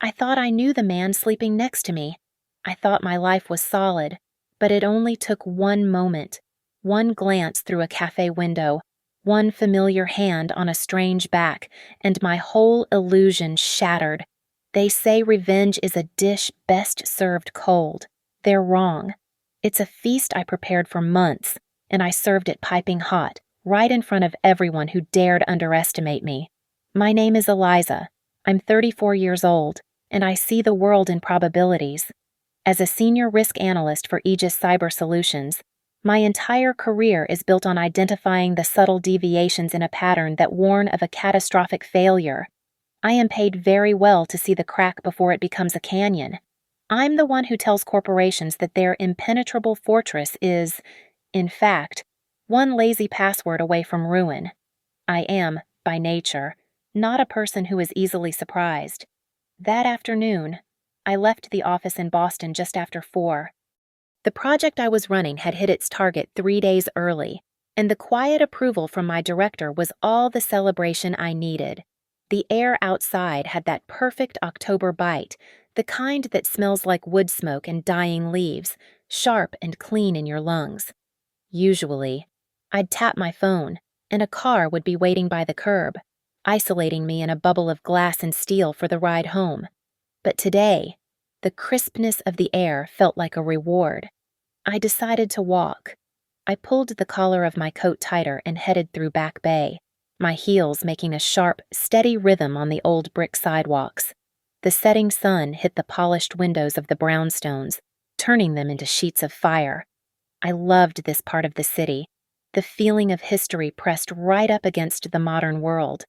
I thought I knew the man sleeping next to me. I thought my life was solid, but it only took one moment, one glance through a cafe window, one familiar hand on a strange back, and my whole illusion shattered. They say revenge is a dish best served cold. They're wrong. It's a feast I prepared for months, and I served it piping hot, right in front of everyone who dared underestimate me. My name is Eliza. I'm 34 years old, and I see the world in probabilities. As a senior risk analyst for Aegis Cyber Solutions, my entire career is built on identifying the subtle deviations in a pattern that warn of a catastrophic failure. I am paid very well to see the crack before it becomes a canyon. I'm the one who tells corporations that their impenetrable fortress is, in fact, one lazy password away from ruin. I am, by nature, not a person who is easily surprised. That afternoon, I left the office in Boston just after 4. The project I was running had hit its target 3 days early, and the quiet approval from my director was all the celebration I needed. The air outside had that perfect October bite, the kind that smells like wood smoke and dying leaves, sharp and clean in your lungs. Usually, I'd tap my phone, and a car would be waiting by the curb, isolating me in a bubble of glass and steel for the ride home. But today, the crispness of the air felt like a reward. I decided to walk. I pulled the collar of my coat tighter and headed through Back Bay, my heels making a sharp, steady rhythm on the old brick sidewalks. The setting sun hit the polished windows of the brownstones, turning them into sheets of fire. I loved this part of the city, the feeling of history pressed right up against the modern world.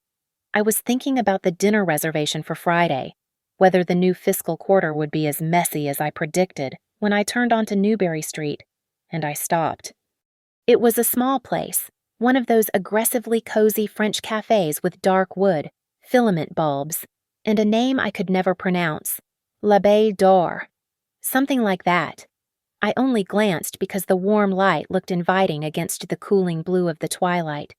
I was thinking about the dinner reservation for Friday, whether the new fiscal quarter would be as messy as I predicted when I turned onto Newberry Street, and I stopped. It was a small place, one of those aggressively cozy French cafes with dark wood, filament bulbs, and a name I could never pronounce, L'Abbaye d'Or. Something like that. I only glanced because the warm light looked inviting against the cooling blue of the twilight,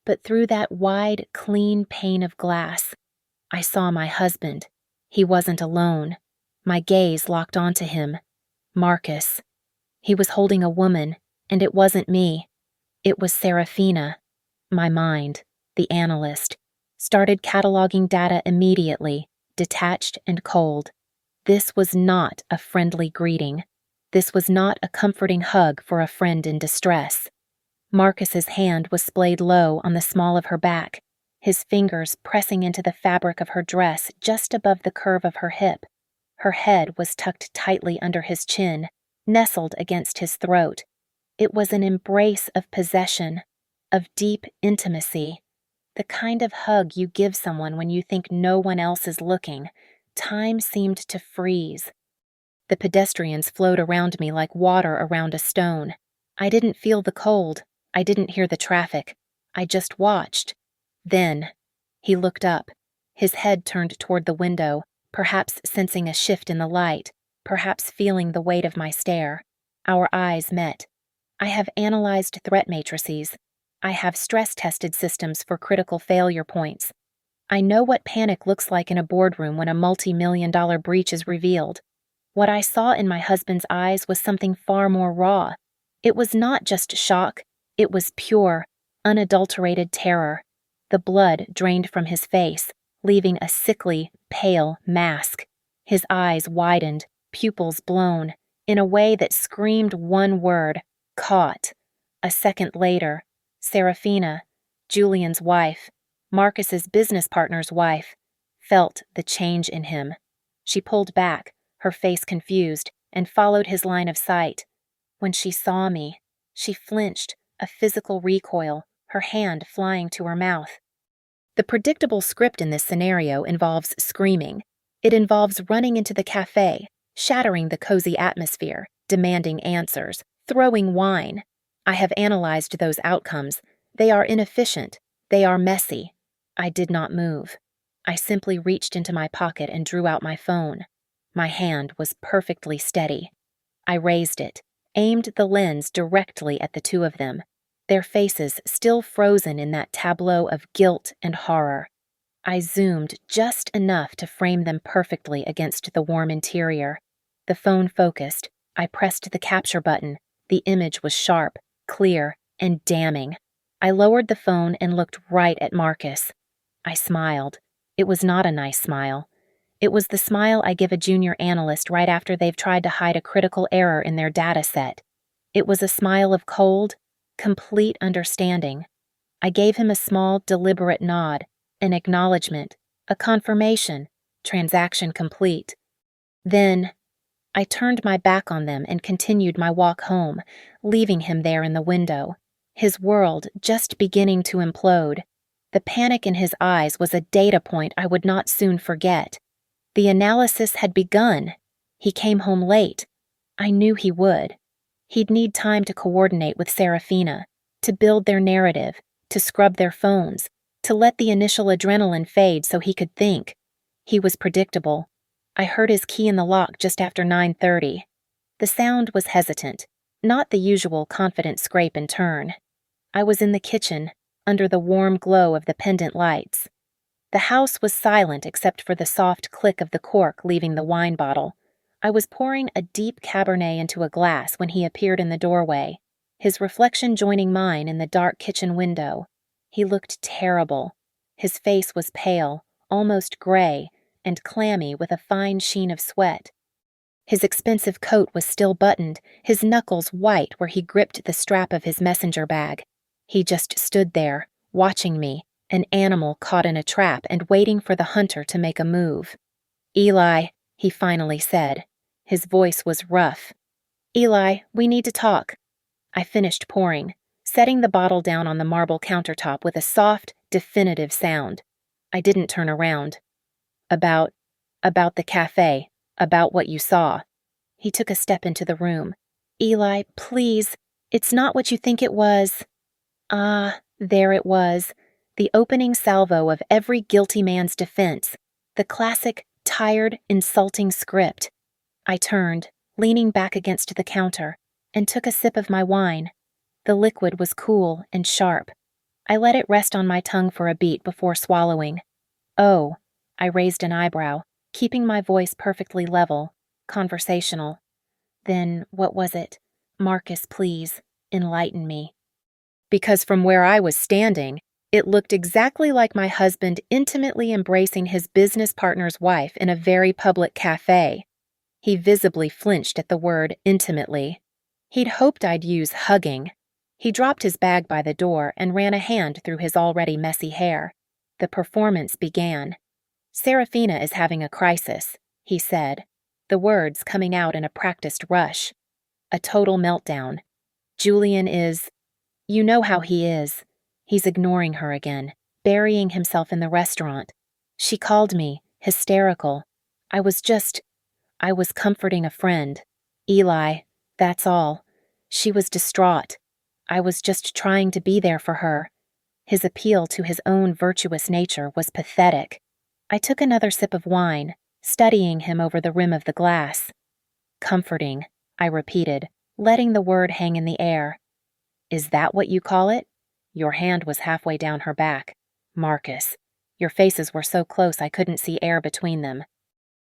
but through that wide, clean pane of glass, I saw my husband. He wasn't alone. My gaze locked onto him. Marcus. He was holding a woman, and it wasn't me. It was Serafina. My mind, the analyst, started cataloging data immediately, detached and cold. This was not a friendly greeting. This was not a comforting hug for a friend in distress. Marcus's hand was splayed low on the small of her back, his fingers pressing into the fabric of her dress just above the curve of her hip. Her head was tucked tightly under his chin, nestled against his throat. It was an embrace of possession, of deep intimacy, the kind of hug you give someone when you think no one else is looking. Time seemed to freeze. The pedestrians flowed around me like water around a stone. I didn't feel the cold. I didn't hear the traffic. I just watched. Then, he looked up, his head turned toward the window, perhaps sensing a shift in the light, perhaps feeling the weight of my stare. Our eyes met. I have analyzed threat matrices. I have stress-tested systems for critical failure points. I know what panic looks like in a boardroom when a multi-million-dollar breach is revealed. What I saw in my husband's eyes was something far more raw. It was not just shock, it was pure, unadulterated terror. The blood drained from his face, leaving a sickly, pale mask. His eyes widened, pupils blown, in a way that screamed one word, caught. A second later, Serafina, Julian's wife, Marcus's business partner's wife, felt the change in him. She pulled back, her face confused, and followed his line of sight. When she saw me, she flinched, a physical recoil, her hand flying to her mouth. The predictable script in this scenario involves screaming. It involves running into the cafe, shattering the cozy atmosphere, demanding answers, throwing wine. I have analyzed those outcomes. They are inefficient. They are messy. I did not move. I simply reached into my pocket and drew out my phone. My hand was perfectly steady. I raised it, aimed the lens directly at the two of them, their faces still frozen in that tableau of guilt and horror. I zoomed just enough to frame them perfectly against the warm interior. The phone focused. I pressed the capture button. The image was sharp, clear, and damning. I lowered the phone and looked right at Marcus. I smiled. It was not a nice smile. It was the smile I give a junior analyst right after they've tried to hide a critical error in their data set. It was a smile of cold, complete understanding. I gave him a small, deliberate nod, an acknowledgement, a confirmation, transaction complete. Then, I turned my back on them and continued my walk home, leaving him there in the window, his world just beginning to implode. The panic in his eyes was a data point I would not soon forget. The analysis had begun. He came home late. I knew he would. He'd need time to coordinate with Serafina, to build their narrative, to scrub their phones, to let the initial adrenaline fade so he could think. He was predictable. I heard his key in the lock just after 9:30. The sound was hesitant, not the usual confident scrape and turn. I was in the kitchen, under the warm glow of the pendant lights. The house was silent except for the soft click of the cork leaving the wine bottle. I was pouring a deep Cabernet into a glass when he appeared in the doorway, his reflection joining mine in the dark kitchen window. He looked terrible. His face was pale, almost gray, and clammy with a fine sheen of sweat. His expensive coat was still buttoned, his knuckles white where he gripped the strap of his messenger bag. He just stood there, watching me, an animal caught in a trap and waiting for the hunter to make a move. "Eli," he finally said. His voice was rough. "Eli, we need to talk." I finished pouring, setting the bottle down on the marble countertop with a soft, definitive sound. I didn't turn around. About the cafe, about what you saw." He took a step into the room. "Eli, please, it's not what you think it was." Ah, there it was, the opening salvo of every guilty man's defense, the classic, tired, insulting script. I turned, leaning back against the counter, and took a sip of my wine. The liquid was cool and sharp. I let it rest on my tongue for a beat before swallowing. "Oh," I raised an eyebrow, keeping my voice perfectly level, conversational. "Then what was it? Marcus, please, enlighten me." Because from where I was standing, it looked exactly like my husband intimately embracing his business partner's wife in a very public cafe. He visibly flinched at the word intimately. He'd hoped I'd use hugging. He dropped his bag by the door and ran a hand through his already messy hair. The performance began. "Serafina is having a crisis," he said, the words coming out in a practiced rush. "A total meltdown. Julian is... You know how he is. He's ignoring her again, burying himself in the restaurant. She called me, hysterical. I was comforting a friend. Eli, that's all. She was distraught. I was just trying to be there for her." His appeal to his own virtuous nature was pathetic. I took another sip of wine, studying him over the rim of the glass. "Comforting," I repeated, letting the word hang in the air. "Is that what you call it?" Your hand was halfway down her back. "Marcus, your faces were so close I couldn't see air between them."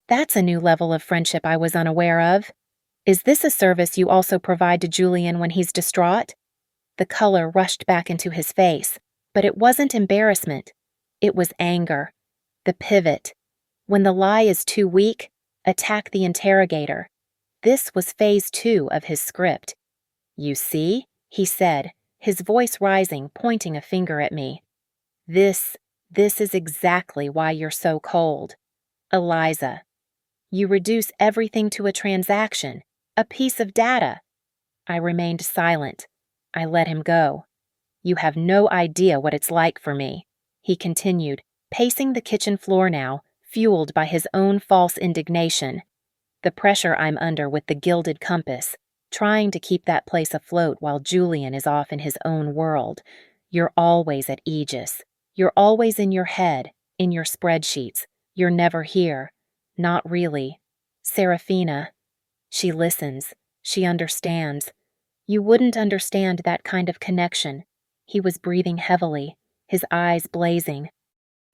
"That's a new level of friendship I was unaware of. Is this a service you also provide to Julian when he's distraught?" The color rushed back into his face, but it wasn't embarrassment. It was anger. The pivot. When the lie is too weak, attack the interrogator. This was phase 2 of his script. "You see?" he said, his voice rising, pointing a finger at me. This is exactly why you're so cold. Eliza. You reduce everything to a transaction, a piece of data." I remained silent. I let him go. "You have no idea what it's like for me," he continued, pacing the kitchen floor now, fueled by his own false indignation. "The pressure I'm under with the gilded compass, trying to keep that place afloat while Julian is off in his own world. You're always at Aegis. You're always in your head, in your spreadsheets. You're never here. Not really. Serafina. She listens. She understands. You wouldn't understand that kind of connection." He was breathing heavily, his eyes blazing.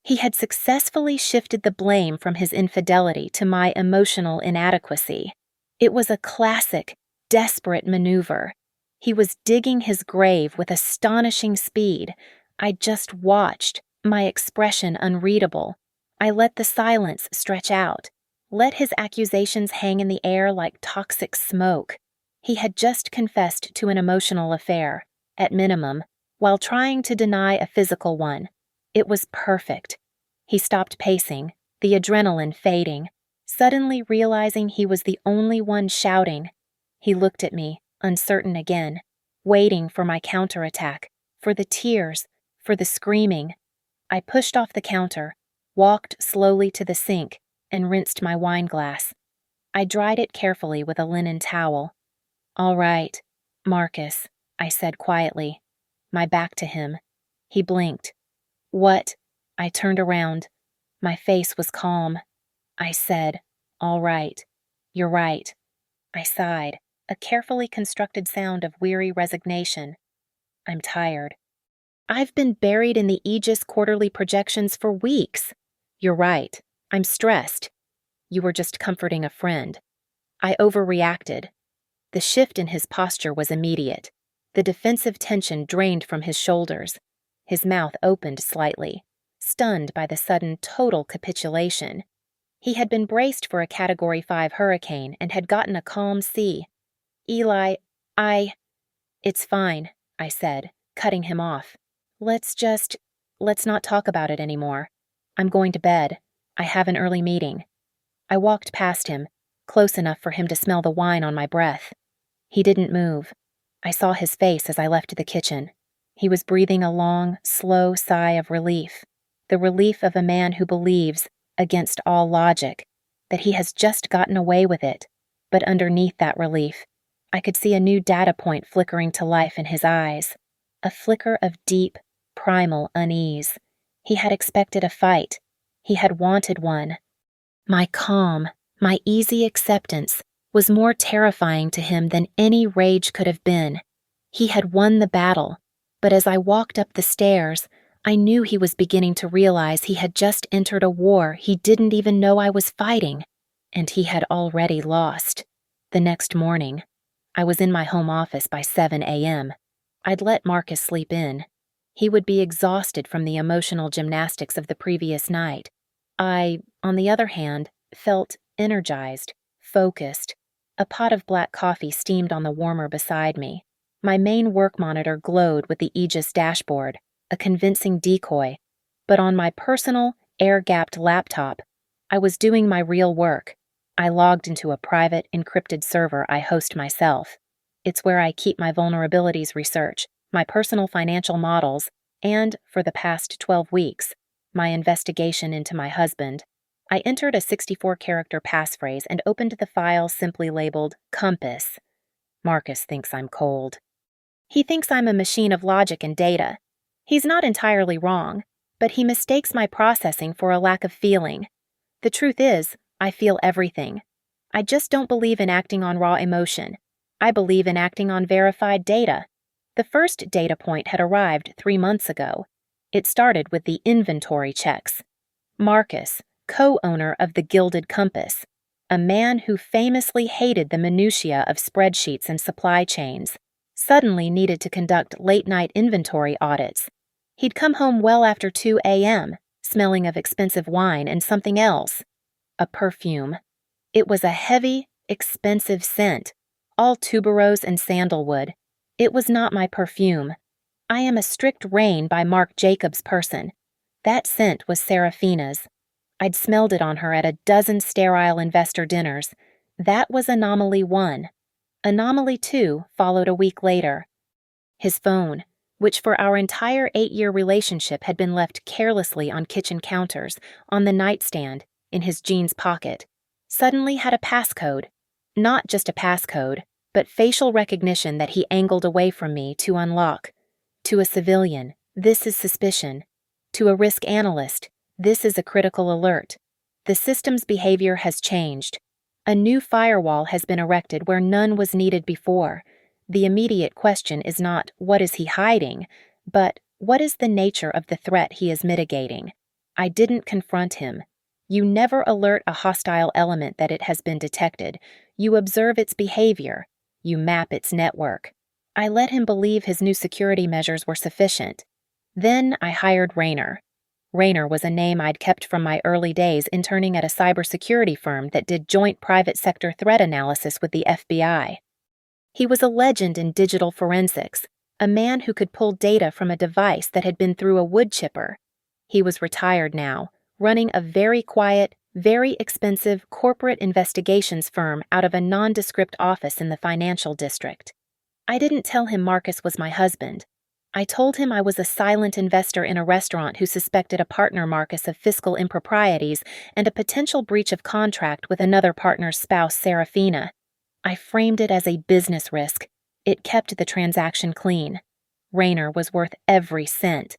He had successfully shifted the blame from his infidelity to my emotional inadequacy. It was a classic, desperate maneuver. He was digging his grave with astonishing speed. I just watched, my expression unreadable. I let the silence stretch out, let his accusations hang in the air like toxic smoke. He had just confessed to an emotional affair, at minimum, while trying to deny a physical one. It was perfect. He stopped pacing, the adrenaline fading, suddenly realizing he was the only one shouting. He looked at me, uncertain again, waiting for my counterattack, for the tears, for the screaming. I pushed off the counter, walked slowly to the sink, and rinsed my wine glass. I dried it carefully with a linen towel. "All right, Marcus," I said quietly, my back to him. He blinked. "What?" I turned around. My face was calm. I said, "All right. You're right." I sighed, a carefully constructed sound of weary resignation. "I'm tired. I've been buried in the Aegis quarterly projections for weeks." "You're right. I'm stressed." "You were just comforting a friend." I overreacted. The shift in his posture was immediate. The defensive tension drained from his shoulders. His mouth opened slightly, stunned by the sudden total capitulation. He had been braced for a Category 5 hurricane and had gotten a calm sea. "Eli, It's fine," I said, cutting him off. Let's not talk about it anymore. I'm going to bed. I have an early meeting." I walked past him, close enough for him to smell the wine on my breath. He didn't move. I saw his face as I left the kitchen. He was breathing a long, slow sigh of relief, the relief of a man who believes, against all logic, that he has just gotten away with it. But underneath that relief, I could see a new data point flickering to life in his eyes, a flicker of deep, primal unease. He had expected a fight. He had wanted one. My calm, my easy acceptance was more terrifying to him than any rage could have been. He had won the battle, but as I walked up the stairs, I knew he was beginning to realize he had just entered a war he didn't even know I was fighting, and he had already lost. The next morning, I was in my home office by 7 a.m. I'd let Marcus sleep in. He would be exhausted from the emotional gymnastics of the previous night. I, on the other hand, felt energized, focused. A pot of black coffee steamed on the warmer beside me. My main work monitor glowed with the Aegis dashboard, a convincing decoy. But on my personal, air-gapped laptop, I was doing my real work. I logged into a private, encrypted server I host myself. It's where I keep my vulnerabilities research, my personal financial models, and, for the past 12 weeks, my investigation into my husband. I entered a 64-character passphrase and opened the file simply labeled Compass. Marcus thinks I'm cold. He thinks I'm a machine of logic and data. He's not entirely wrong, but he mistakes my processing for a lack of feeling. The truth is, I feel everything. I just don't believe in acting on raw emotion. I believe in acting on verified data. The first data point had arrived 3 months ago. It started with the inventory checks. Marcus, co-owner of the Gilded Compass, a man who famously hated the minutiae of spreadsheets and supply chains, suddenly needed to conduct late-night inventory audits. He'd come home well after 2 a.m., smelling of expensive wine and something else. A perfume. It was a heavy, expensive scent, all tuberose and sandalwood. It was not my perfume. I am a strict Rain by Marc Jacobs person. That scent was Seraphina's. I'd smelled it on her at a dozen sterile investor dinners. That was Anomaly 1. Anomaly 2 followed a week later. His phone, which for our entire 8-year relationship had been left carelessly on kitchen counters, on the nightstand, in his jeans pocket, suddenly had a passcode. Not just a passcode, but facial recognition that he angled away from me to unlock. To a civilian, this is suspicion. To a risk analyst, this is a critical alert. The system's behavior has changed. A new firewall has been erected where none was needed before. The immediate question is not, what is he hiding, but what is the nature of the threat he is mitigating? I didn't confront him. You never alert a hostile element that it has been detected. You observe its behavior. You map its network. I let him believe his new security measures were sufficient. Then I hired Rayner. Rayner was a name I'd kept from my early days interning at a cybersecurity firm that did joint private sector threat analysis with the FBI. He was a legend in digital forensics, a man who could pull data from a device that had been through a wood chipper. He was retired now, running a very quiet, very expensive corporate investigations firm out of a nondescript office in the financial district. I didn't tell him Marcus was my husband. I told him I was a silent investor in a restaurant who suspected a partner Marcus of fiscal improprieties and a potential breach of contract with another partner's spouse, Serafina. I framed it as a business risk. It kept the transaction clean. Rayner was worth every cent.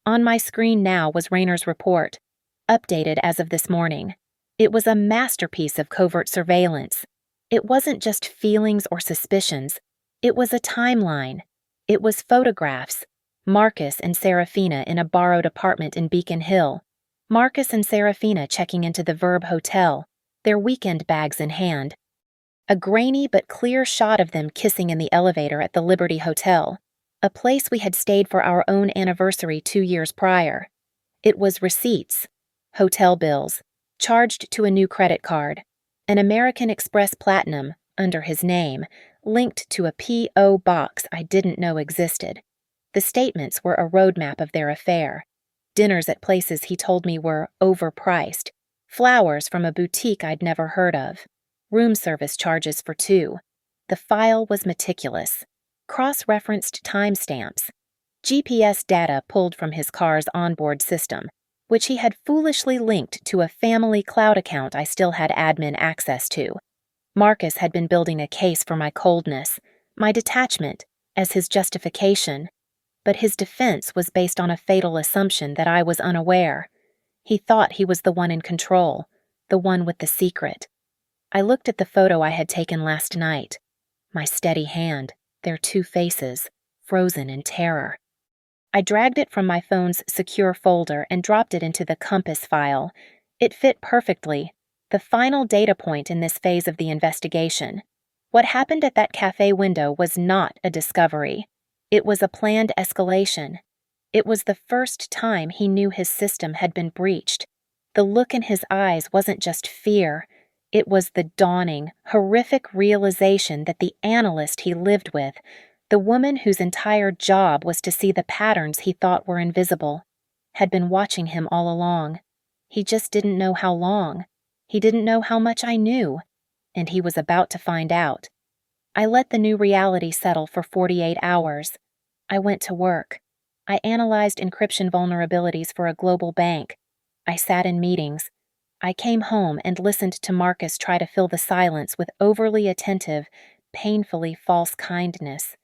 On my screen now was Rayner's report, updated as of this morning. It was a masterpiece of covert surveillance. It wasn't just feelings or suspicions. It was a timeline. It was photographs. Marcus and Serafina in a borrowed apartment in Beacon Hill. Marcus and Serafina checking into the Verb Hotel, their weekend bags in hand. A grainy but clear shot of them kissing in the elevator at the Liberty Hotel, a place we had stayed for our own anniversary 2 years prior. It was receipts, hotel bills, charged to a new credit card, an American Express Platinum, under his name, linked to a P.O. box I didn't know existed. The statements were a roadmap of their affair. Dinners at places he told me were overpriced, flowers from a boutique I'd never heard of, room service charges for two. The file was meticulous. Cross-referenced timestamps, GPS data pulled from his car's onboard system, which he had foolishly linked to a family cloud account I still had admin access to. Marcus had been building a case for my coldness, my detachment, as his justification, but his defense was based on a fatal assumption that I was unaware. He thought he was the one in control, the one with the secret. I looked at the photo I had taken last night. My steady hand, their two faces, frozen in terror. I dragged it from my phone's secure folder and dropped it into the Compass file. It fit perfectly, the final data point in this phase of the investigation. What happened at that cafe window was not a discovery. It was a planned escalation. It was the first time he knew his system had been breached. The look in his eyes wasn't just fear. It was the dawning, horrific realization that the analyst he lived with, the woman whose entire job was to see the patterns he thought were invisible, had been watching him all along. He just didn't know how long. He didn't know how much I knew, and he was about to find out. I let the new reality settle for 48 hours. I went to work. I analyzed encryption vulnerabilities for a global bank. I sat in meetings. I came home and listened to Marcus try to fill the silence with overly attentive, painfully false kindness.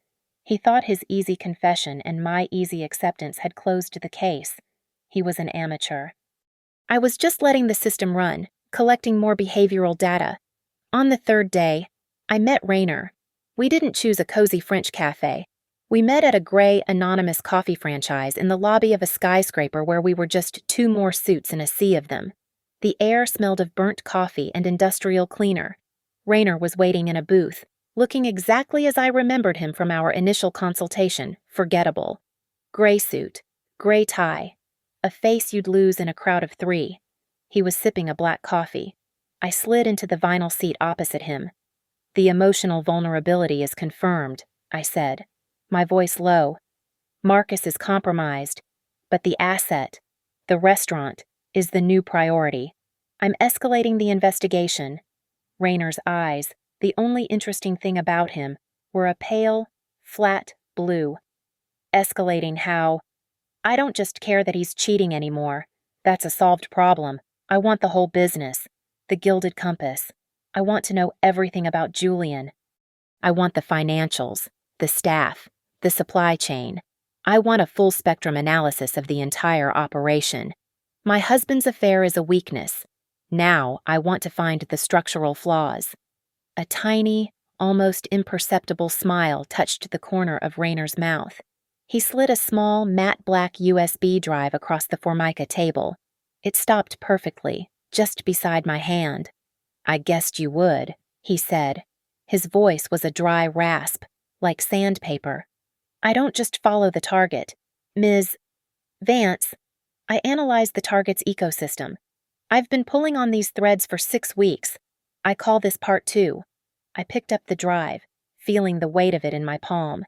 He thought his easy confession and my easy acceptance had closed the case. He was an amateur. I was just letting the system run, collecting more behavioral data. On the third day, I met Rayner. We didn't choose a cozy French cafe. We met at a gray, anonymous coffee franchise in the lobby of a skyscraper where we were just two more suits in a sea of them. The air smelled of burnt coffee and industrial cleaner. Rayner was waiting in a booth, looking exactly as I remembered him from our initial consultation, forgettable. Gray suit, gray tie, a face you'd lose in a crowd of three. He was sipping a black coffee. I slid into the vinyl seat opposite him. "The emotional vulnerability is confirmed," I said, my voice low. "Marcus is compromised, but the asset, the restaurant, is the new priority. I'm escalating the investigation." Rayner's eyes, the only interesting thing about him, were a pale, flat blue. "Escalating how?" "I don't just care that he's cheating anymore. That's a solved problem. I want the whole business. The Gilded Compass. I want to know everything about Julian. I want the financials, the staff, the supply chain. I want a full-spectrum analysis of the entire operation. My husband's affair is a weakness. Now I want to find the structural flaws." A tiny, almost imperceptible smile touched the corner of Rayner's mouth. He slid a small, matte black USB drive across the Formica table. It stopped perfectly, just beside my hand. "I guessed you would," he said. His voice was a dry rasp, like sandpaper. "I don't just follow the target. Ms. Vance, I analyzed the target's ecosystem. I've been pulling on these threads for 6 weeks. I call this part 2. I picked up the drive, feeling the weight of it in my palm.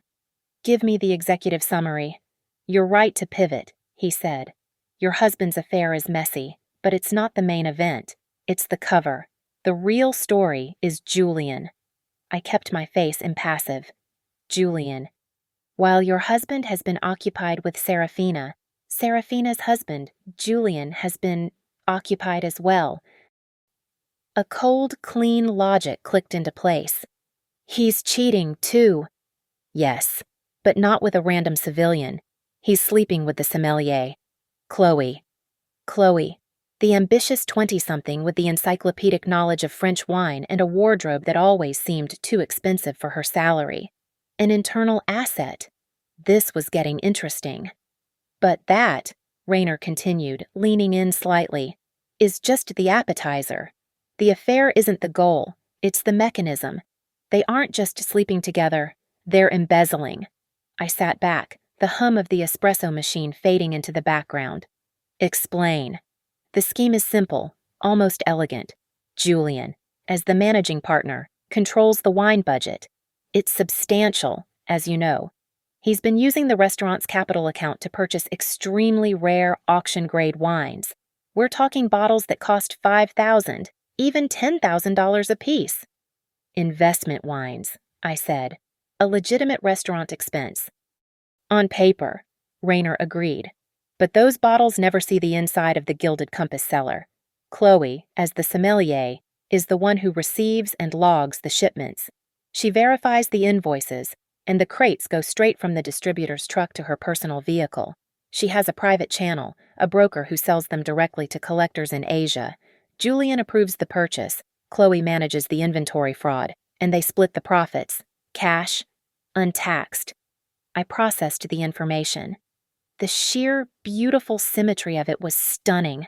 "Give me the executive summary." "You're right to pivot," he said. "Your husband's affair is messy, but it's not the main event. It's the cover. The real story is Julian." I kept my face impassive. Julian. While your husband has been occupied with Serafina, Serafina's husband, Julian, has been occupied as well. A cold, clean logic clicked into place. "He's cheating, too." "Yes, but not with a random civilian. He's sleeping with the sommelier. Chloe. Chloe, the ambitious 20-something with the encyclopedic knowledge of French wine and a wardrobe that always seemed too expensive for her salary. An internal asset. This was getting interesting. But that," Rayner continued, leaning in slightly, "is just the appetizer. The affair isn't the goal, it's the mechanism. They aren't just sleeping together, they're embezzling." I sat back, the hum of the espresso machine fading into the background. "Explain." "The scheme is simple, almost elegant. Julian, as the managing partner, controls the wine budget. It's substantial, as you know. He's been using the restaurant's capital account to purchase extremely rare auction-grade wines. We're talking bottles that cost $5,000, even $10,000 apiece." "Investment wines," I said. "A legitimate restaurant expense." "On paper," Rayner agreed. "But those bottles never see the inside of the Gilded Compass cellar. Chloe, as the sommelier, is the one who receives and logs the shipments. She verifies the invoices, and the crates go straight from the distributor's truck to her personal vehicle. She has a private channel, a broker who sells them directly to collectors in Asia. Julian approves the purchase, Chloe manages the inventory fraud, and they split the profits. Cash, untaxed." I processed the information. The sheer, beautiful symmetry of it was stunning.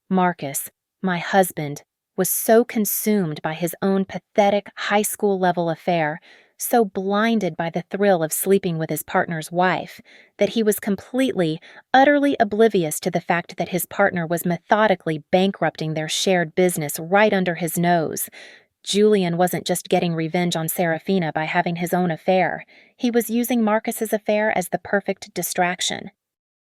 Marcus, my husband, was so consumed by his own pathetic high school-level affair, so blinded by the thrill of sleeping with his partner's wife, that he was completely, utterly oblivious to the fact that his partner was methodically bankrupting their shared business right under his nose. Julian wasn't just getting revenge on Serafina by having his own affair. He was using Marcus's affair as the perfect distraction.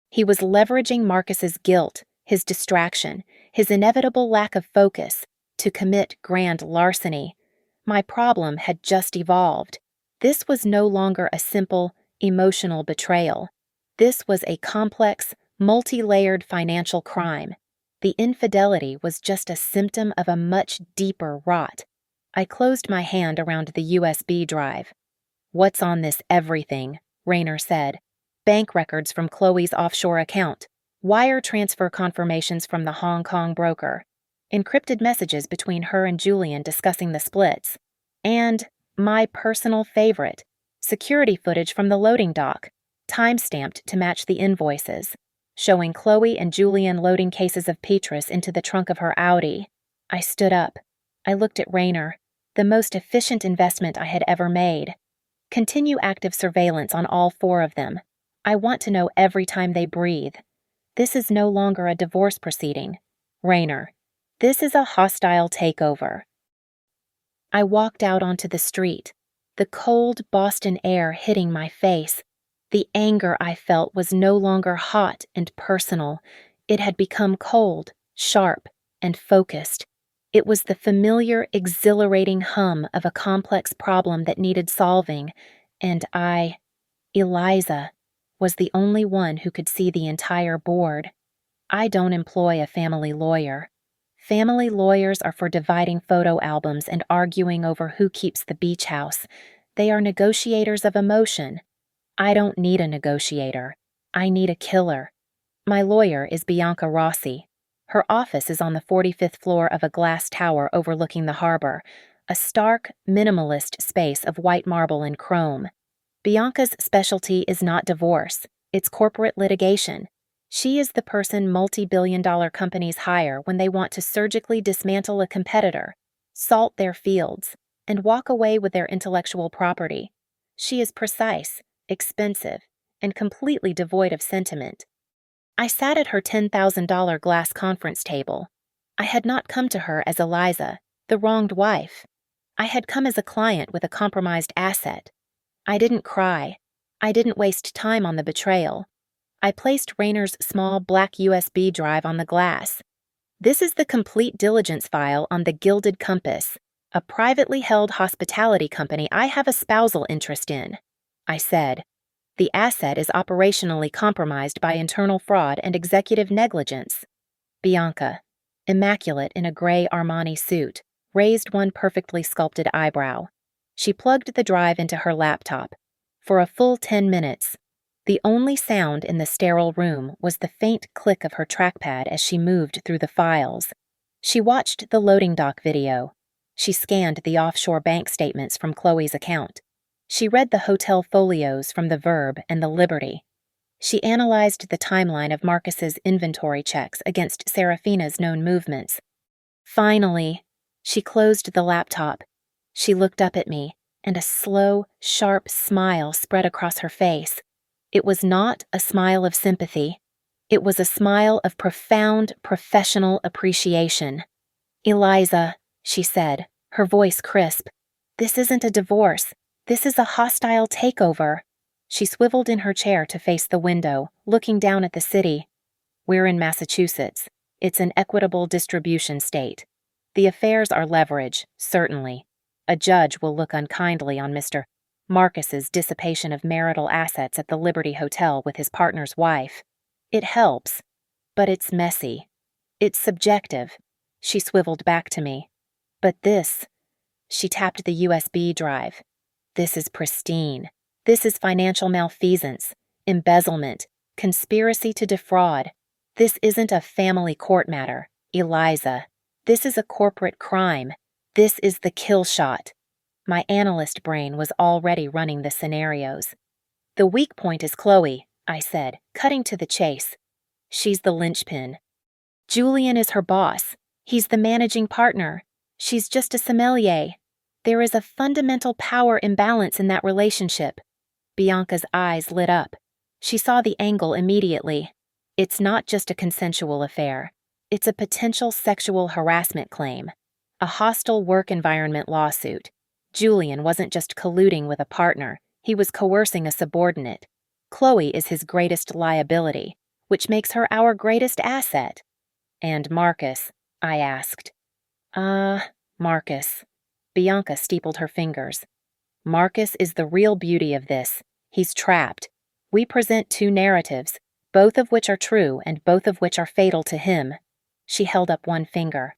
He was leveraging Marcus's guilt, his distraction, his inevitable lack of focus, to commit grand larceny. My problem had just evolved. This was no longer a simple, emotional betrayal. This was a complex, multi-layered financial crime. The infidelity was just a symptom of a much deeper rot. I closed my hand around the USB drive. "What's on this everything?" Rayner said. "Bank records from Chloe's offshore account, wire transfer confirmations from the Hong Kong broker, encrypted messages between her and Julian discussing the splits, and, my personal favorite, security footage from the loading dock, time-stamped to match the invoices, showing Chloe and Julian loading cases of Petrus into the trunk of her Audi." I stood up. I looked at Rayner, the most efficient investment I had ever made. "Continue active surveillance on all 4 of them. I want to know every time they breathe. This is no longer a divorce proceeding. Rayner, this is a hostile takeover." I walked out onto the street, the cold Boston air hitting my face. The anger I felt was no longer hot and personal. It had become cold, sharp, and focused. It was the familiar, exhilarating hum of a complex problem that needed solving, and Eliza, was the only one who could see the entire board. I don't employ a family lawyer. Family lawyers are for dividing photo albums and arguing over who keeps the beach house. They are negotiators of emotion. I don't need a negotiator. I need a killer. My lawyer is Bianca Rossi. Her office is on the 45th floor of a glass tower overlooking the harbor, a stark, minimalist space of white marble and chrome. Bianca's specialty is not divorce, it's corporate litigation. She is the person multi-billion-dollar companies hire when they want to surgically dismantle a competitor, salt their fields, and walk away with their intellectual property. She is precise, expensive, and completely devoid of sentiment. I sat at her $10,000 glass conference table. I had not come to her as Eliza, the wronged wife. I had come as a client with a compromised asset. I didn't cry. I didn't waste time on the betrayal. I placed Rayner's small black USB drive on the glass. This is the complete diligence file on the Gilded Compass, a privately held hospitality company I have a spousal interest in, I said. The asset is operationally compromised by internal fraud and executive negligence. Bianca, immaculate in a gray Armani suit, raised one perfectly sculpted eyebrow. She plugged the drive into her laptop. For a full 10 minutes, the only sound in the sterile room was the faint click of her trackpad as she moved through the files. She watched the loading dock video. She scanned the offshore bank statements from Chloe's account. She read the hotel folios from the Verb and the Liberty. She analyzed the timeline of Marcus's inventory checks against Serafina's known movements. Finally, she closed the laptop. She looked up at me, and a slow, sharp smile spread across her face. It was not a smile of sympathy. It was a smile of profound professional appreciation. "Eliza," she said, her voice crisp, "this isn't a divorce. This is a hostile takeover." She swiveled in her chair to face the window, looking down at the city. "We're in Massachusetts. It's an equitable distribution state. The affairs are leverage, certainly. A judge will look unkindly on Mr. Marcus's dissipation of marital assets at the Liberty Hotel with his partner's wife. It helps, but it's messy. It's subjective." She swiveled back to me. "But this," she tapped the USB drive, "this is pristine. This is financial malfeasance, embezzlement, conspiracy to defraud. This isn't a family court matter, Eliza. This is a corporate crime. This is the kill shot." My analyst brain was already running the scenarios. "The weak point is Chloe," I said, cutting to the chase. "She's the linchpin. Julian is her boss. He's the managing partner. She's just a sommelier. There is a fundamental power imbalance in that relationship." Bianca's eyes lit up. She saw the angle immediately. It's not just a consensual affair. It's a potential sexual harassment claim. A hostile work environment lawsuit. Julian wasn't just colluding with a partner, he was coercing a subordinate. Chloe is his greatest liability, which makes her our greatest asset. "And Marcus?" I asked. Marcus." Bianca steepled her fingers. "Marcus is the real beauty of this. He's trapped. We present two narratives, both of which are true and both of which are fatal to him." She held up one finger.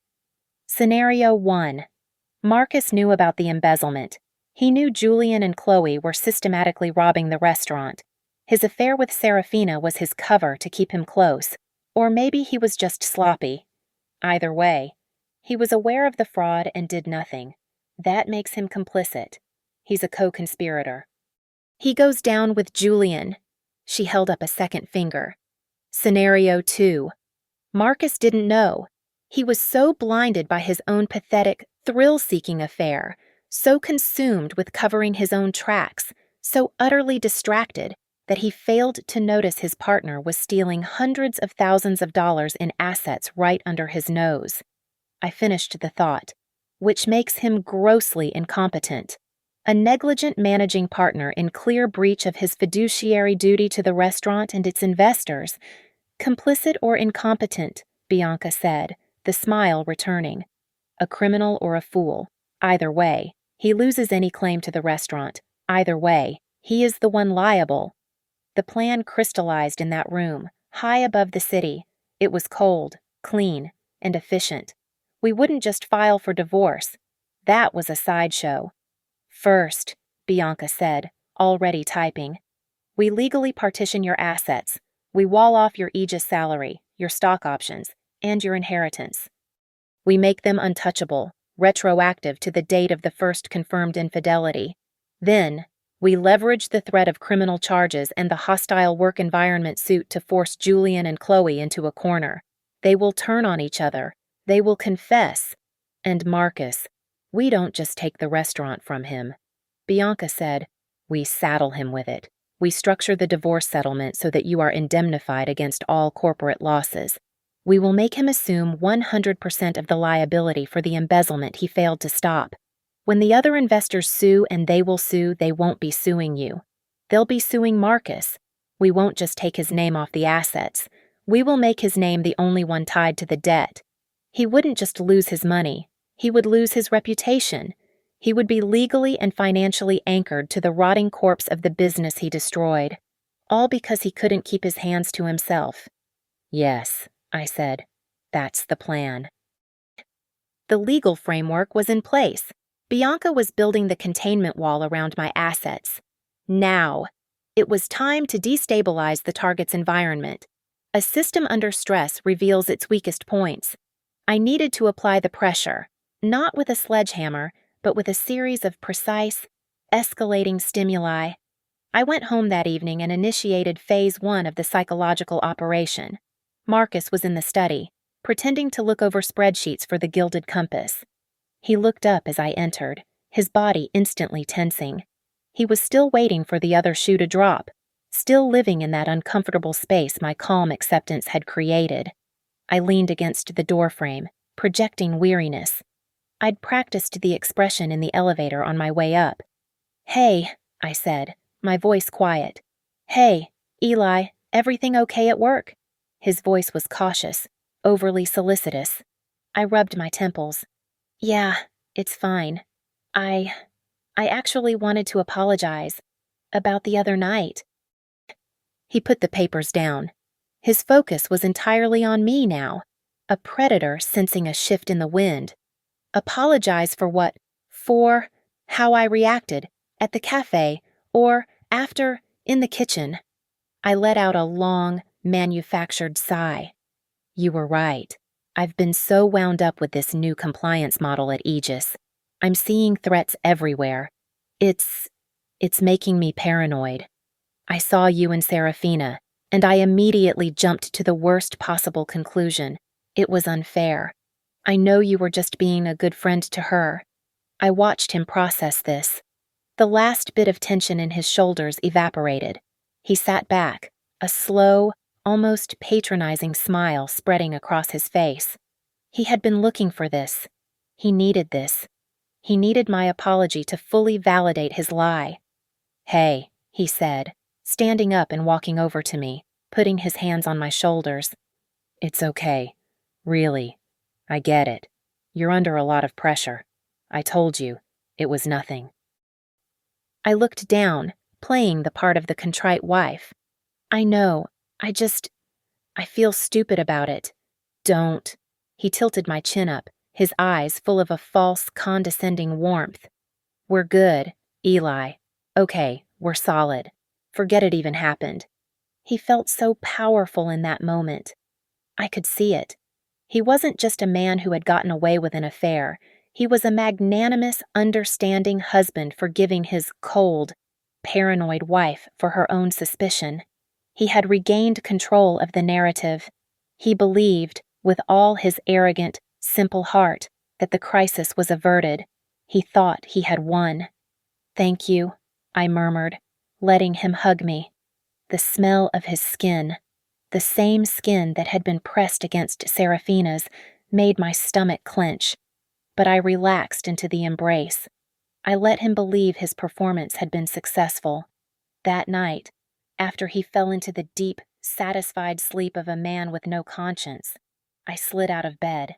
Scenario 1. Marcus knew about the embezzlement. He knew Julian and Chloe were systematically robbing the restaurant. His affair with Serafina was his cover to keep him close, or maybe he was just sloppy. Either way, he was aware of the fraud and did nothing. That makes him complicit. He's a co-conspirator. He goes down with Julian. She held up a second finger. Scenario 2. Marcus didn't know. He was so blinded by his own pathetic, thrill-seeking affair, so consumed with covering his own tracks, so utterly distracted, that he failed to notice his partner was stealing hundreds of thousands of dollars in assets right under his nose. I finished the thought. Which makes him grossly incompetent. A negligent managing partner in clear breach of his fiduciary duty to the restaurant and its investors. "Complicit or incompetent," Bianca said, the smile returning. "A criminal or a fool. Either way, he loses any claim to the restaurant. Either way, he is the one liable." The plan crystallized in that room, high above the city. It was cold, clean, and efficient. We wouldn't just file for divorce. That was a sideshow. "First," Bianca said, already typing, "we legally partition your assets. We wall off your Aegis salary, your stock options, and your inheritance. We make them untouchable, retroactive to the date of the first confirmed infidelity. Then, We leverage the threat of criminal charges and the hostile work environment suit to force Julian and Chloe into a corner. They will turn on each other. They will confess. And Marcus, we don't just take the restaurant from him. Bianca said, we saddle him with it. We structure the divorce settlement so that you are indemnified against all corporate losses. We will make him assume 100% of the liability for the embezzlement he failed to stop. When the other investors sue, and they will sue, they won't be suing you. They'll be suing Marcus. We won't just take his name off the assets. We will make his name the only one tied to the debt. He wouldn't just lose his money. He would lose his reputation. He would be legally and financially anchored to the rotting corpse of the business he destroyed, all because he couldn't keep his hands to himself. Yes, I said, that's the plan. The legal framework was in place. Bianca was building the containment wall around my assets. Now, it was time to destabilize the target's environment. A system under stress reveals its weakest points. I needed to apply the pressure, not with a sledgehammer, but with a series of precise, escalating stimuli. I went home that evening and initiated phase 1 of the psychological operation. Marcus was in the study, pretending to look over spreadsheets for the Gilded Compass. He looked up as I entered, his body instantly tensing. He was still waiting for the other shoe to drop, still living in that uncomfortable space my calm acceptance had created. I leaned against the doorframe, projecting weariness. I'd practiced the expression in the elevator on my way up. Hey, I said, my voice quiet. Hey, Eli, everything okay at work? His voice was cautious, overly solicitous. I rubbed my temples. Yeah, it's fine. I actually wanted to apologize about the other night. He put the papers down. His focus was entirely on me now, a predator sensing a shift in the wind. Apologize for what? For how I reacted at the cafe or after in the kitchen. I let out a long, manufactured sigh. You were right. I've been so wound up with this new compliance model at Aegis. I'm seeing threats everywhere. It's making me paranoid. I saw you and Serafina, and I immediately jumped to the worst possible conclusion. It was unfair. I know you were just being a good friend to her. I watched him process this. The last bit of tension in his shoulders evaporated. He sat back, a slow, almost patronizing smile spreading across his face. He had been looking for this. He needed this. He needed my apology to fully validate his lie. Hey, he said, standing up and walking over to me, putting his hands on my shoulders. It's okay. Really. I get it. You're under a lot of pressure. I told you, it was nothing. I looked down, playing the part of the contrite wife. I know, I feel stupid about it. Don't. He tilted my chin up, his eyes full of a false, condescending warmth. We're good, Eli. Okay, we're solid. Forget it even happened. He felt so powerful in that moment. I could see it. He wasn't just a man who had gotten away with an affair. He was a magnanimous, understanding husband forgiving his cold, paranoid wife for her own suspicion. He had regained control of the narrative. He believed, with all his arrogant, simple heart, that the crisis was averted. He thought he had won. Thank you, I murmured, letting him hug me. The smell of his skin, the same skin that had been pressed against Serafina's, made my stomach clench. But I relaxed into the embrace. I let him believe his performance had been successful. That night, after he fell into the deep, satisfied sleep of a man with no conscience, I slid out of bed.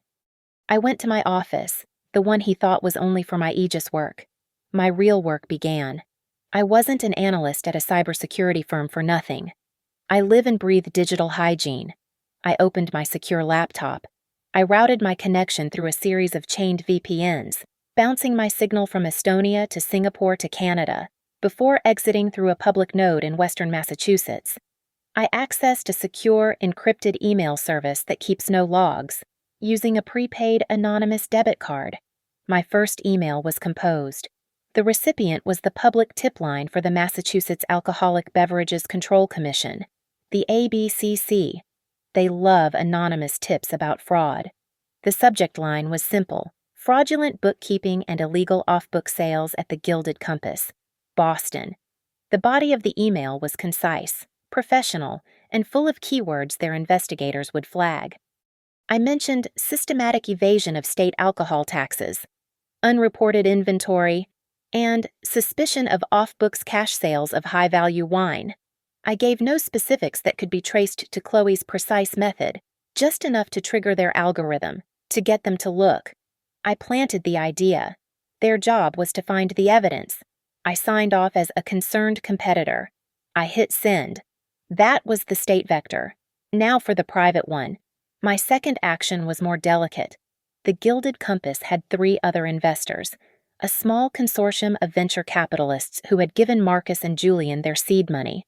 I went to my office, the one he thought was only for my Aegis work. My real work began. I wasn't an analyst at a cybersecurity firm for nothing. I live and breathe digital hygiene. I opened my secure laptop. I routed my connection through a series of chained VPNs, bouncing my signal from Estonia to Singapore to Canada, before exiting through a public node in western Massachusetts. I accessed a secure, encrypted email service that keeps no logs, using a prepaid anonymous debit card. My first email was composed. The recipient was the public tip line for the Massachusetts Alcoholic Beverages Control Commission, the ABCC. They love anonymous tips about fraud. The subject line was simple: fraudulent bookkeeping and illegal off-book sales at the Gilded Compass, Boston. The body of the email was concise, professional, and full of keywords their investigators would flag. I mentioned systematic evasion of state alcohol taxes, unreported inventory, and suspicion of off-books cash sales of high-value wine. I gave no specifics that could be traced to Chloe's precise method, just enough to trigger their algorithm, to get them to look. I planted the idea. Their job was to find the evidence. I signed off as a concerned competitor. I hit send. That was the state vector. Now for the private one. My second action was more delicate. The Gilded Compass had 3 other investors, a small consortium of venture capitalists who had given Marcus and Julian their seed money.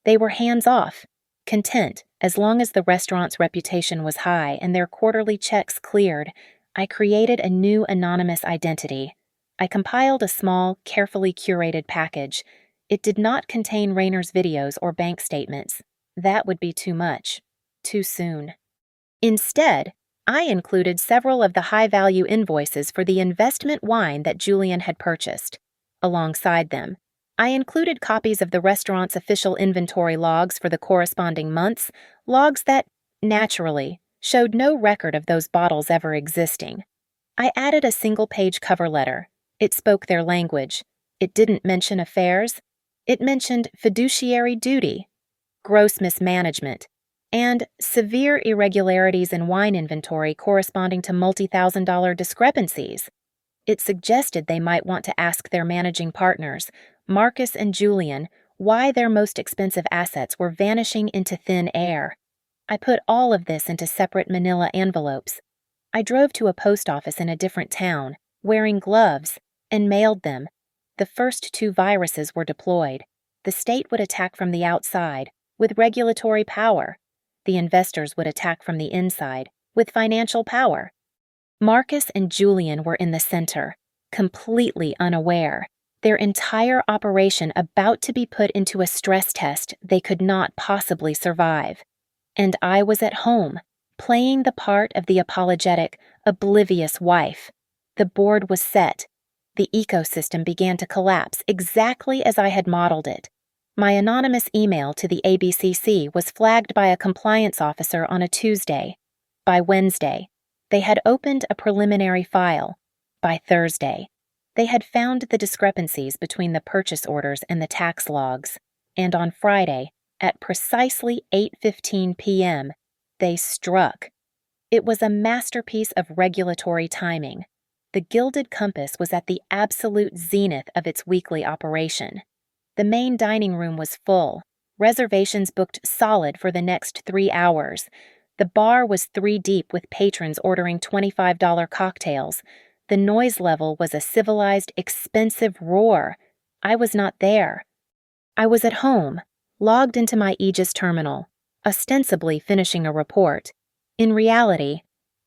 They were hands-off, content as long as the restaurant's reputation was high and their quarterly checks cleared. I created a new anonymous identity. I compiled a small, carefully curated package. It did not contain Rayner's videos or bank statements. That would be too much. Too soon. Instead, I included several of the high-value invoices for the investment wine that Julian had purchased. Alongside them, I included copies of the restaurant's official inventory logs for the corresponding months, logs that, naturally, showed no record of those bottles ever existing. I added a single-page cover letter. It spoke their language. It didn't mention affairs. It mentioned fiduciary duty, gross mismanagement, and severe irregularities in wine inventory corresponding to multi-thousand-dollar discrepancies. It suggested they might want to ask their managing partners, Marcus and Julian, why their most expensive assets were vanishing into thin air. I put all of this into separate manila envelopes. I drove to a post office in a different town, wearing gloves, and mailed them. The first 2 viruses were deployed. The state would attack from the outside, with regulatory power. The investors would attack from the inside, with financial power. Marcus and Julian were in the center, completely unaware, their entire operation about to be put into a stress test they could not possibly survive. And I was at home, playing the part of the apologetic, oblivious wife. The board was set. The ecosystem began to collapse exactly as I had modeled it. My anonymous email to the ABCC was flagged by a compliance officer on a Tuesday. By Wednesday, they had opened a preliminary file. By Thursday, they had found the discrepancies between the purchase orders and the tax logs. And on Friday, at precisely 8:15 p.m., they struck. It was a masterpiece of regulatory timing. The Gilded Compass was at the absolute zenith of its weekly operation. The main dining room was full, reservations booked solid for the next 3 hours. The bar was 3 deep with patrons ordering $25 cocktails. The noise level was a civilized, expensive roar. I was not there. I was at home, logged into my Aegis terminal, ostensibly finishing a report. In reality,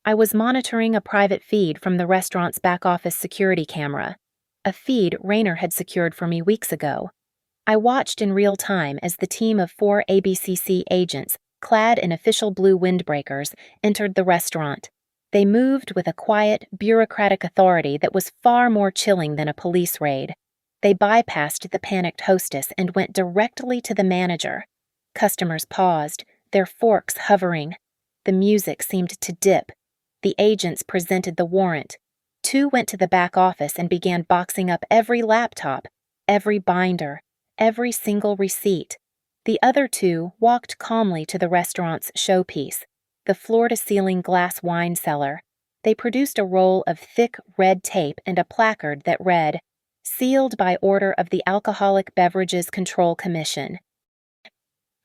I was monitoring a private feed from the restaurant's back-office security camera, a feed Rayner had secured for me weeks ago. I watched in real time as the team of 4 ABCC agents, clad in official blue windbreakers, entered the restaurant. They moved with a quiet, bureaucratic authority that was far more chilling than a police raid. They bypassed the panicked hostess and went directly to the manager. Customers paused, their forks hovering. The music seemed to dip. The agents presented the warrant. 2 went to the back office and began boxing up every laptop, every binder, every single receipt. The other 2 walked calmly to the restaurant's showpiece, the floor-to-ceiling glass wine cellar. They produced a roll of thick red tape and a placard that read, "Sealed by order of the Alcoholic Beverages Control Commission."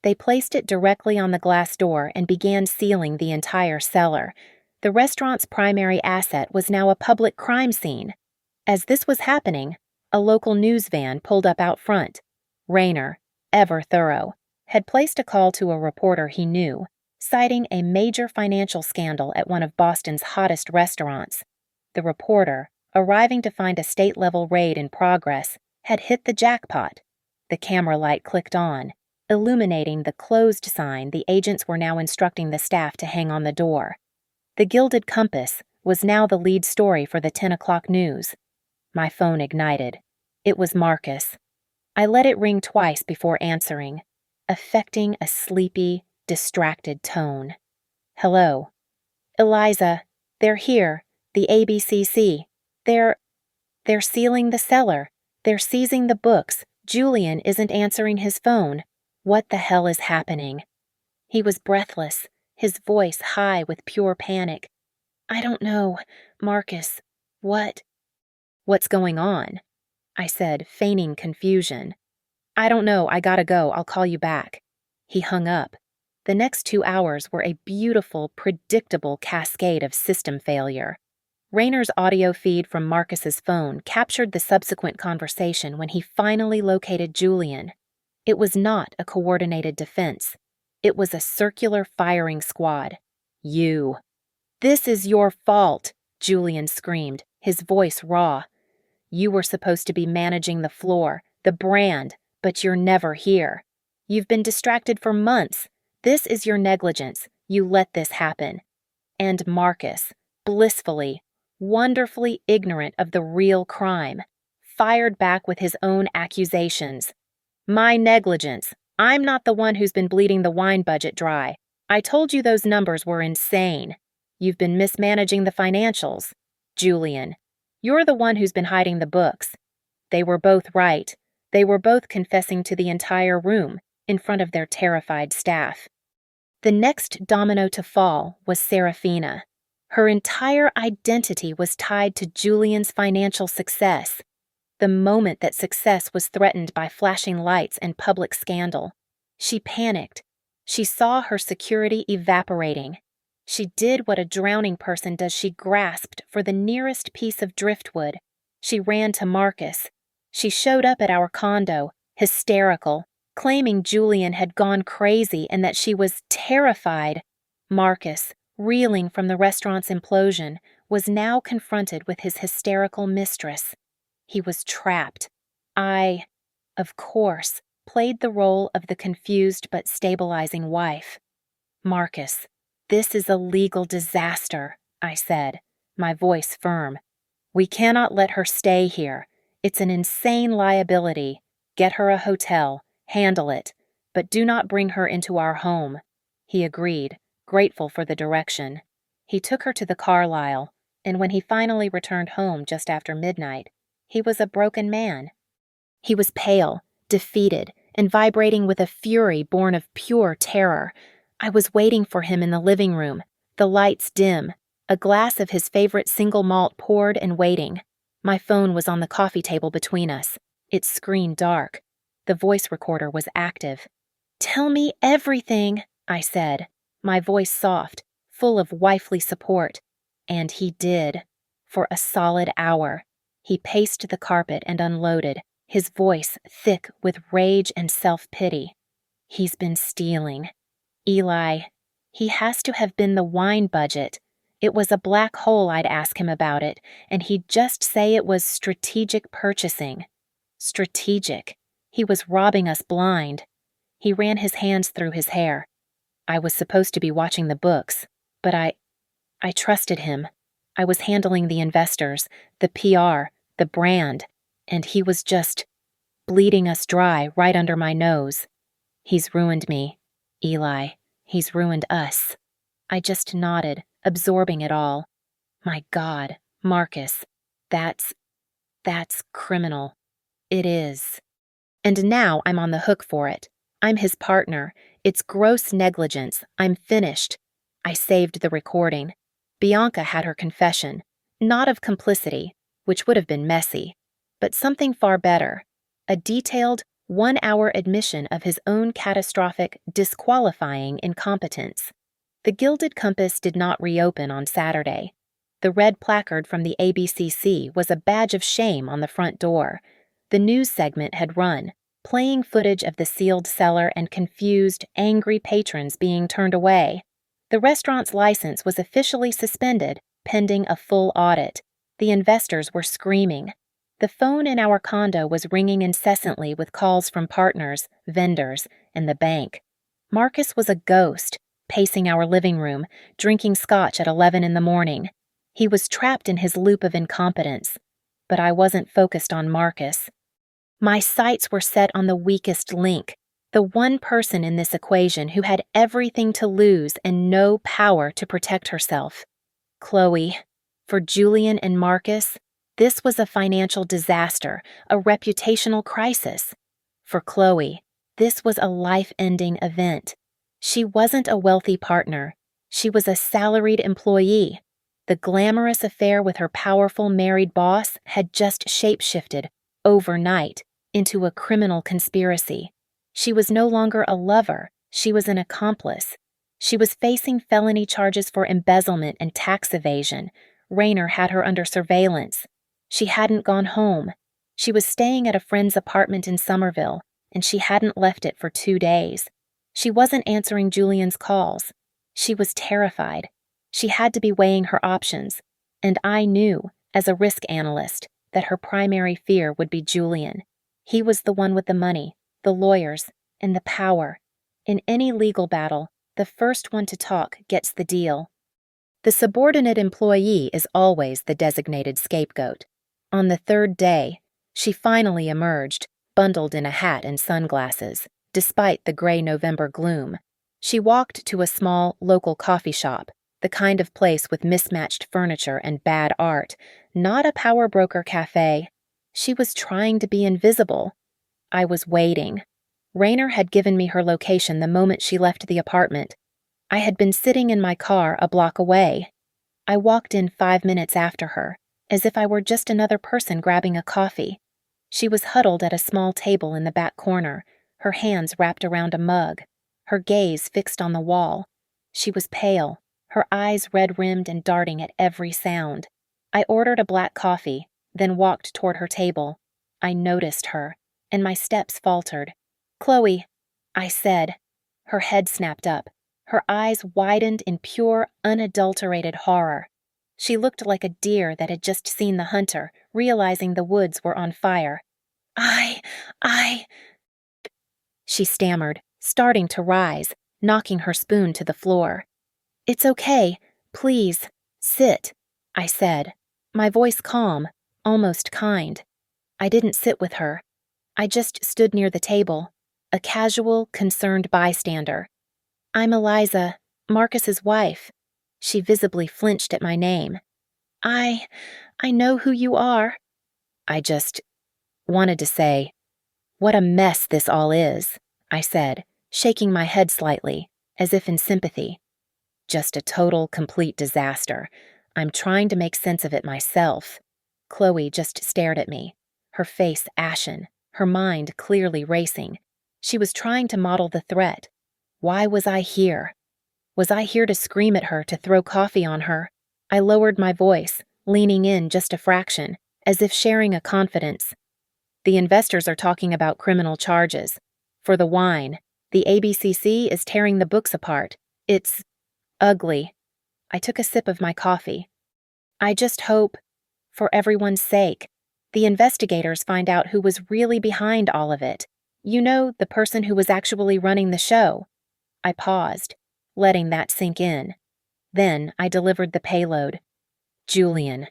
They placed it directly on the glass door and began sealing the entire cellar. The restaurant's primary asset was now a public crime scene. As this was happening, a local news van pulled up out front. Rayner, ever thorough, had placed a call to a reporter he knew, citing a major financial scandal at one of Boston's hottest restaurants. The reporter, arriving to find a state-level raid in progress, had hit the jackpot. The camera light clicked on, illuminating the closed sign the agents were now instructing the staff to hang on the door. The Gilded Compass was now the lead story for the 10 o'clock news. My phone ignited. It was Marcus. I let it ring twice before answering, affecting a sleepy, distracted tone. "Hello." "Eliza, they're here, the ABCC. They're sealing the cellar. They're seizing the books. Julian isn't answering his phone. What the hell is happening?" He was breathless, his voice high with pure panic. "I don't know, Marcus. What's going on?" I said, feigning confusion. "I don't know, I gotta go, I'll call you back." He hung up. The next 2 hours were a beautiful, predictable cascade of system failure. Rayner's audio feed from Marcus's phone captured the subsequent conversation when he finally located Julian. It was not a coordinated defense. It was a circular firing squad. "You." "This is your fault," Julian screamed, his voice raw. "You were supposed to be managing the floor, the brand, but you're never here. You've been distracted for months. This is your negligence. You let this happen." And Marcus, blissfully, wonderfully ignorant of the real crime, fired back with his own accusations. "My negligence. I'm not the one who's been bleeding the wine budget dry. I told you those numbers were insane. You've been mismanaging the financials. Julian, you're the one who's been hiding the books." They were both right. They were both confessing to the entire room, in front of their terrified staff. The next domino to fall was Serafina. Her entire identity was tied to Julian's financial success. The moment that success was threatened by flashing lights and public scandal, she panicked. She saw her security evaporating. She did what a drowning person does. She grasped for the nearest piece of driftwood. She ran to Marcus. She showed up at our condo, hysterical, claiming Julian had gone crazy and that she was terrified. Marcus, reeling from the restaurant's implosion, was now confronted with his hysterical mistress. He was trapped. I, of course, played the role of the confused but stabilizing wife. "Marcus, this is a legal disaster," I said, my voice firm. "We cannot let her stay here. It's an insane liability. Get her a hotel, handle it, but do not bring her into our home." He agreed, grateful for the direction. He took her to the Carlisle, and when he finally returned home just after midnight, he was a broken man. He was pale, defeated, and vibrating with a fury born of pure terror. I was waiting for him in the living room, the lights dim, a glass of his favorite single malt poured and waiting. My phone was on the coffee table between us, its screen dark. The voice recorder was active. "Tell me everything," I said, my voice soft, full of wifely support. And he did. For a solid hour. He paced the carpet and unloaded, his voice thick with rage and self-pity. "He's been stealing. Eli, he has to have been the wine budget. It was a black hole. I'd ask him about it, and he'd just say it was strategic purchasing." Strategic. He was robbing us blind. He ran his hands through his hair. "I was supposed to be watching the books, but I trusted him. I was handling the investors, the PR, the brand, and he was just bleeding us dry right under my nose. He's ruined me, Eli. He's ruined us." I just nodded, absorbing it all. My God, Marcus, that's criminal. It is. And now I'm on the hook for it. I'm his partner. It's gross negligence. I'm finished. I saved the recording. Bianca had her confession, not of complicity, which would have been messy, but something far better, a detailed, 1-hour admission of his own catastrophic, disqualifying incompetence. The Gilded Compass did not reopen on Saturday. The red placard from the ABCC was a badge of shame on the front door. The news segment had run, playing footage of the sealed cellar and confused, angry patrons being turned away. The restaurant's license was officially suspended, pending a full audit. The investors were screaming. The phone in our condo was ringing incessantly with calls from partners, vendors, and the bank. Marcus was a ghost, pacing our living room, drinking scotch at 11 in the morning. He was trapped in his loop of incompetence. But I wasn't focused on Marcus. My sights were set on the weakest link, the one person in this equation who had everything to lose and no power to protect herself. Chloe. For Julian and Marcus, this was a financial disaster, a reputational crisis. For Chloe, this was a life-ending event. She wasn't a wealthy partner. She was a salaried employee. The glamorous affair with her powerful married boss had just shape-shifted, overnight, into a criminal conspiracy. She was no longer a lover, she was an accomplice. She was facing felony charges for embezzlement and tax evasion. Raynor had her under surveillance. She hadn't gone home. She was staying at a friend's apartment in Somerville, and she hadn't left it for 2 days. She wasn't answering Julian's calls. She was terrified. She had to be weighing her options, and I knew, as a risk analyst, that her primary fear would be Julian. He was the one with the money, the lawyers, and the power. In any legal battle, the first one to talk gets the deal. The subordinate employee is always the designated scapegoat. On the 3rd day, she finally emerged, bundled in a hat and sunglasses, despite the gray November gloom. She walked to a small, local coffee shop, the kind of place with mismatched furniture and bad art, not a power broker cafe. She was trying to be invisible. I was waiting. Raynor had given me her location the moment she left the apartment. I had been sitting in my car a block away. I walked in 5 minutes after her, as if I were just another person grabbing a coffee. She was huddled at a small table in the back corner, her hands wrapped around a mug, her gaze fixed on the wall. She was pale, her eyes red-rimmed and darting at every sound. I ordered a black coffee, then walked toward her table. I noticed her, and my steps faltered. "Chloe," I said. Her head snapped up. Her eyes widened in pure, unadulterated horror. She looked like a deer that had just seen the hunter, realizing the woods were on fire. I... She stammered, starting to rise, knocking her spoon to the floor. "It's okay. Please, sit," I said, my voice calm, almost kind. I didn't sit with her. I just stood near the table, a casual, concerned bystander. "I'm Eliza, Marcus's wife." She visibly flinched at my name. I know who you are." I just wanted to say, "What a mess this all is," I said, shaking my head slightly, as if in sympathy. "Just a total, complete disaster. I'm trying to make sense of it myself." Chloe just stared at me, her face ashen, her mind clearly racing. She was trying to model the threat. Why was I here? Was I here to scream at her, to throw coffee on her? I lowered my voice, leaning in just a fraction, as if sharing a confidence. "The investors are talking about criminal charges. For the wine, the ABCC is tearing the books apart. It's ugly." I took a sip of my coffee. "I just hope, for everyone's sake, the investigators find out who was really behind all of it. You know, the person who was actually running the show." I paused, letting that sink in. Then I delivered the payload. "Julian.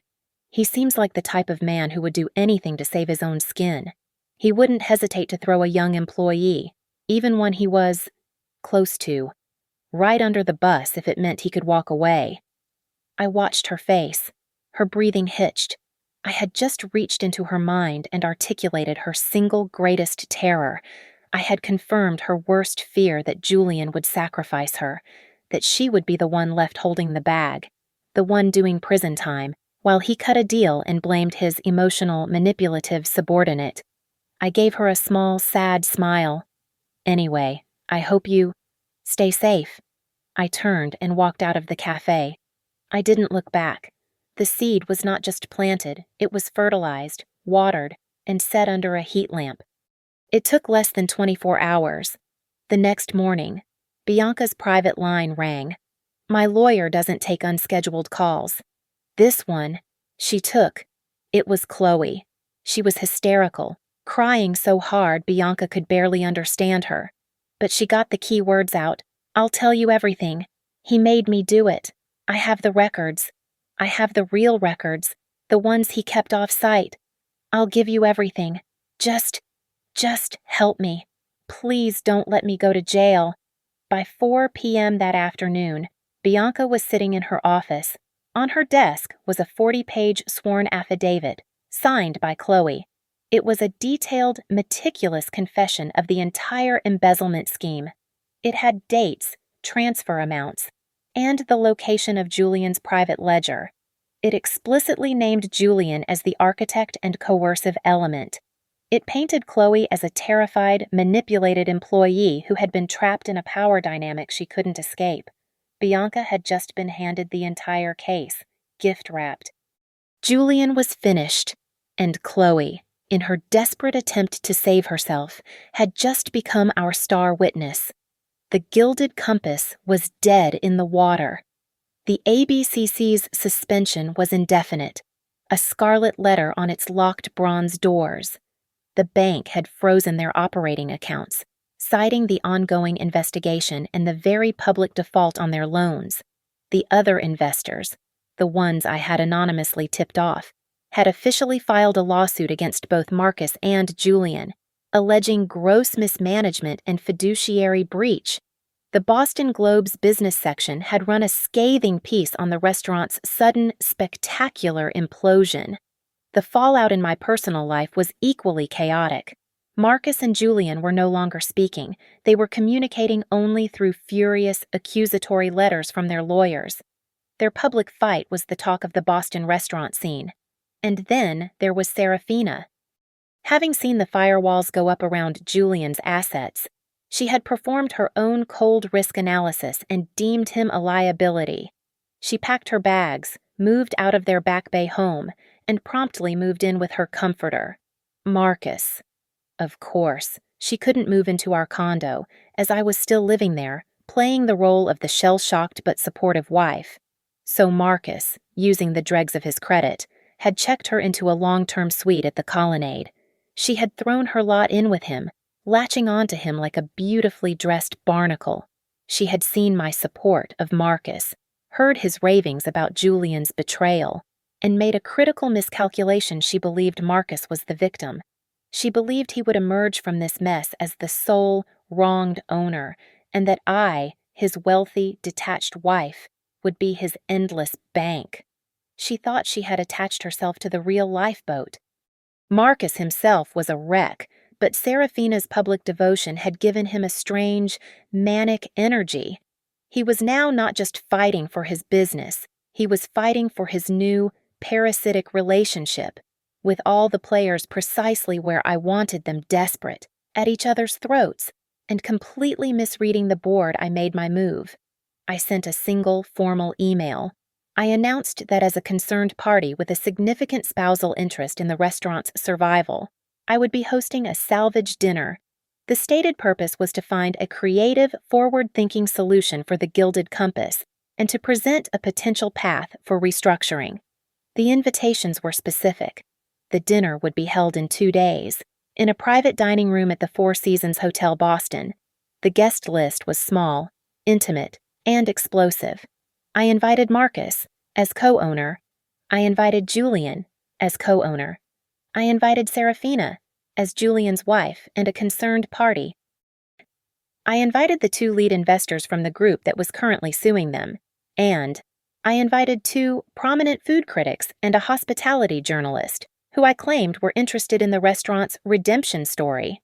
He seems like the type of man who would do anything to save his own skin. He wouldn't hesitate to throw a young employee, even one he was close to, right under the bus if it meant he could walk away." I watched her face. Her breathing hitched. I had just reached into her mind and articulated her single greatest terror. I had confirmed her worst fear that Julian would sacrifice her, that she would be the one left holding the bag, the one doing prison time, while he cut a deal and blamed his emotional, manipulative subordinate. I gave her a small, sad smile. "Anyway, I hope you stay safe." I turned and walked out of the cafe. I didn't look back. The seed was not just planted, it was fertilized, watered, and set under a heat lamp. It took less than 24 hours. The next morning, Bianca's private line rang. My lawyer doesn't take unscheduled calls. This one, She took. It was Chloe. She was hysterical, crying so hard Bianca could barely understand her. But she got the key words out. "I'll tell you everything. He made me do it. I have the records. I have the real records, the ones he kept off-site. I'll give you everything. Just help me. Please don't let me go to jail." By 4 p.m. that afternoon, Bianca was sitting in her office. On her desk was a 40-page sworn affidavit, signed by Chloe. It was a detailed, meticulous confession of the entire embezzlement scheme. It had dates, transfer amounts, and the location of Julian's private ledger. It explicitly named Julian as the architect and coercive element. It painted Chloe as a terrified, manipulated employee who had been trapped in a power dynamic she couldn't escape. Bianca had just been handed the entire case, gift-wrapped. Julian was finished, and Chloe, in her desperate attempt to save herself, had just become our star witness. The gilded compass was dead in the water. The ABCC's suspension was indefinite, a scarlet letter on its locked bronze doors. The bank had frozen their operating accounts, citing the ongoing investigation and the very public default on their loans. The other investors, the ones I had anonymously tipped off, had officially filed a lawsuit against both Marcus and Julian, alleging gross mismanagement and fiduciary breach. The Boston Globe's business section had run a scathing piece on the restaurant's sudden, spectacular implosion. The fallout in my personal life was equally chaotic. Marcus and Julian were no longer speaking. They were communicating only through furious, accusatory letters from their lawyers. Their public fight was the talk of the Boston restaurant scene. And then there was Serafina. Having seen the firewalls go up around Julian's assets, she had performed her own cold risk analysis and deemed him a liability. She packed her bags, moved out of their Back Bay home, and promptly moved in with her comforter, Marcus. Of course, she couldn't move into our condo, as I was still living there, playing the role of the shell-shocked but supportive wife. So Marcus, using the dregs of his credit, had checked her into a long-term suite at the Colonnade. She had thrown her lot in with him, latching onto him like a beautifully dressed barnacle. She had seen my support of Marcus, heard his ravings about Julian's betrayal, and made a critical miscalculation. She believed Marcus was the victim. She believed he would emerge from this mess as the sole, wronged owner, and that I, his wealthy, detached wife, would be his endless bank. She thought she had attached herself to the real lifeboat. Marcus himself was a wreck, but Serafina's public devotion had given him a strange, manic energy. He was now not just fighting for his business, he was fighting for his new, parasitic relationship, with all the players precisely where I wanted them, desperate, at each other's throats, and completely misreading the board. I made my move. I sent a single, formal email. I announced that as a concerned party with a significant spousal interest in the restaurant's survival, I would be hosting a salvage dinner. The stated purpose was to find a creative, forward-thinking solution for the gilded compass and to present a potential path for restructuring. The invitations were specific. The dinner would be held in 2 days, in a private dining room at the Four Seasons Hotel Boston. The guest list was small, intimate, and explosive. I invited Marcus as co-owner. I invited Julian as co-owner. I invited Serafina as Julian's wife and a concerned party. I invited the 2 lead investors from the group that was currently suing them, and I invited 2 prominent food critics and a hospitality journalist who I claimed were interested in the restaurant's redemption story.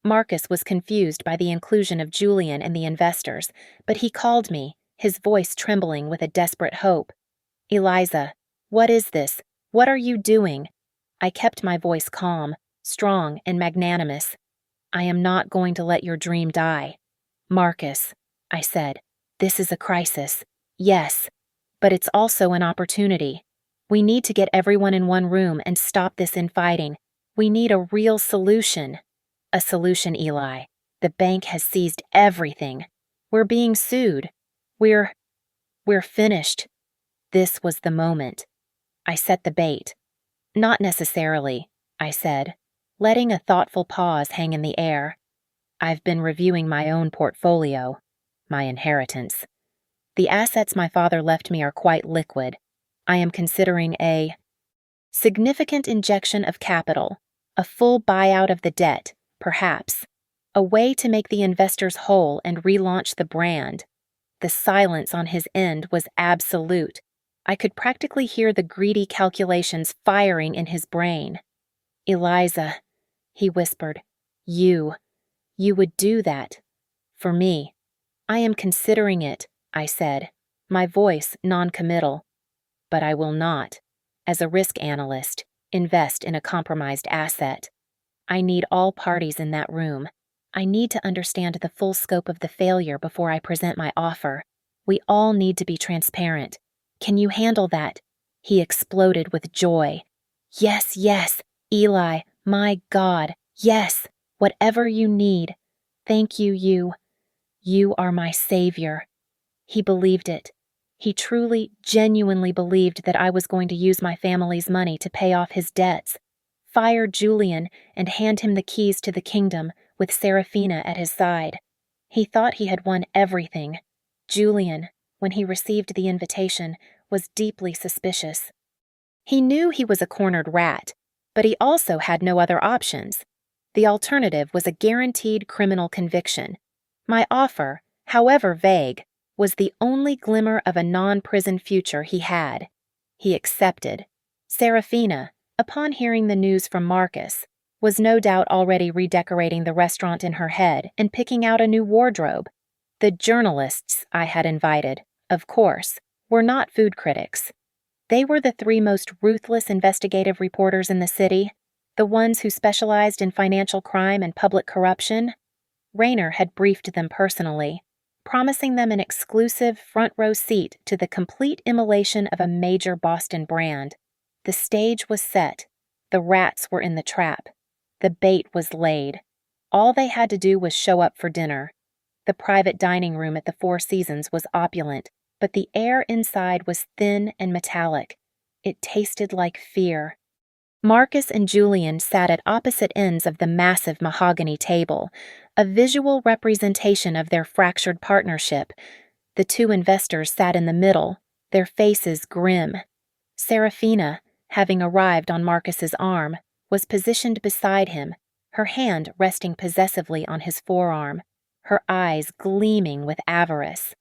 Marcus was confused by the inclusion of Julian and the investors, but he called me, his voice trembling with a desperate hope. "Eliza, what is this? What are you doing?" I kept my voice calm, strong, and magnanimous. "I am not going to let your dream die." "Marcus," I said, "this is a crisis. Yes, but it's also an opportunity. We need to get everyone in one room and stop this infighting. We need a real solution." "A solution, Eli. The bank has seized everything. We're being sued. We're finished." This was the moment. I set the bait. Not necessarily, I said, letting a thoughtful pause hang in the air. I've been reviewing my own portfolio, my inheritance. The assets my father left me are quite liquid. I am considering a significant injection of capital, a full buyout of the debt, perhaps, a way to make the investors whole and relaunch the brand. The silence on his end was absolute. I could practically hear the greedy calculations firing in his brain. Eliza, he whispered, you would do that. For me. I am considering it, I said, my voice non-committal. But I will not, as a risk analyst, invest in a compromised asset. I need all parties in that room. I need to understand the full scope of the failure before I present my offer. We all need to be transparent. Can you handle that? He exploded with joy. Yes, yes, Eli, my God, yes, whatever you need. Thank you, you. You are my savior. He believed it. He truly, genuinely believed that I was going to use my family's money to pay off his debts, fire Julian, and hand him the keys to the kingdom with Seraphina at his side. He thought he had won everything. Julian, when he received the invitation, was deeply suspicious. He knew he was a cornered rat, but he also had no other options. The alternative was a guaranteed criminal conviction. My offer, however vague, was the only glimmer of a non-prison future he had. He accepted. Seraphina, upon hearing the news from Marcus, was no doubt already redecorating the restaurant in her head and picking out a new wardrobe. The journalists I had invited, of course, were not food critics. They were the three most ruthless investigative reporters in the city, the ones who specialized in financial crime and public corruption. Rayner had briefed them personally, promising them an exclusive front-row seat to the complete immolation of a major Boston brand. The stage was set. The rats were in the trap. The bait was laid. All they had to do was show up for dinner. The private dining room at the Four Seasons was opulent, but the air inside was thin and metallic. It tasted like fear. Marcus and Julian sat at opposite ends of the massive mahogany table, a visual representation of their fractured partnership. The two investors sat in the middle, their faces grim. Seraphina, having arrived on Marcus's arm, was positioned beside him, her hand resting possessively on his forearm, her eyes gleaming with avarice.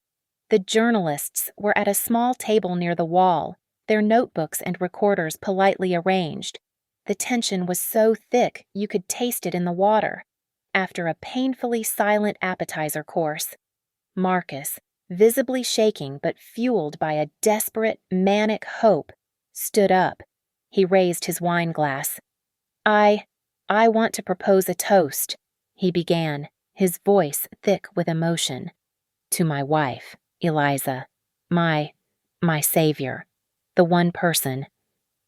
The journalists were at a small table near the wall, their notebooks and recorders politely arranged. The tension was so thick you could taste it in the water. After a painfully silent appetizer course, Marcus, visibly shaking but fueled by a desperate, manic hope, stood up. He raised his wine glass. I want to propose a toast, he began, his voice thick with emotion. To my wife, Eliza, my savior, the one person,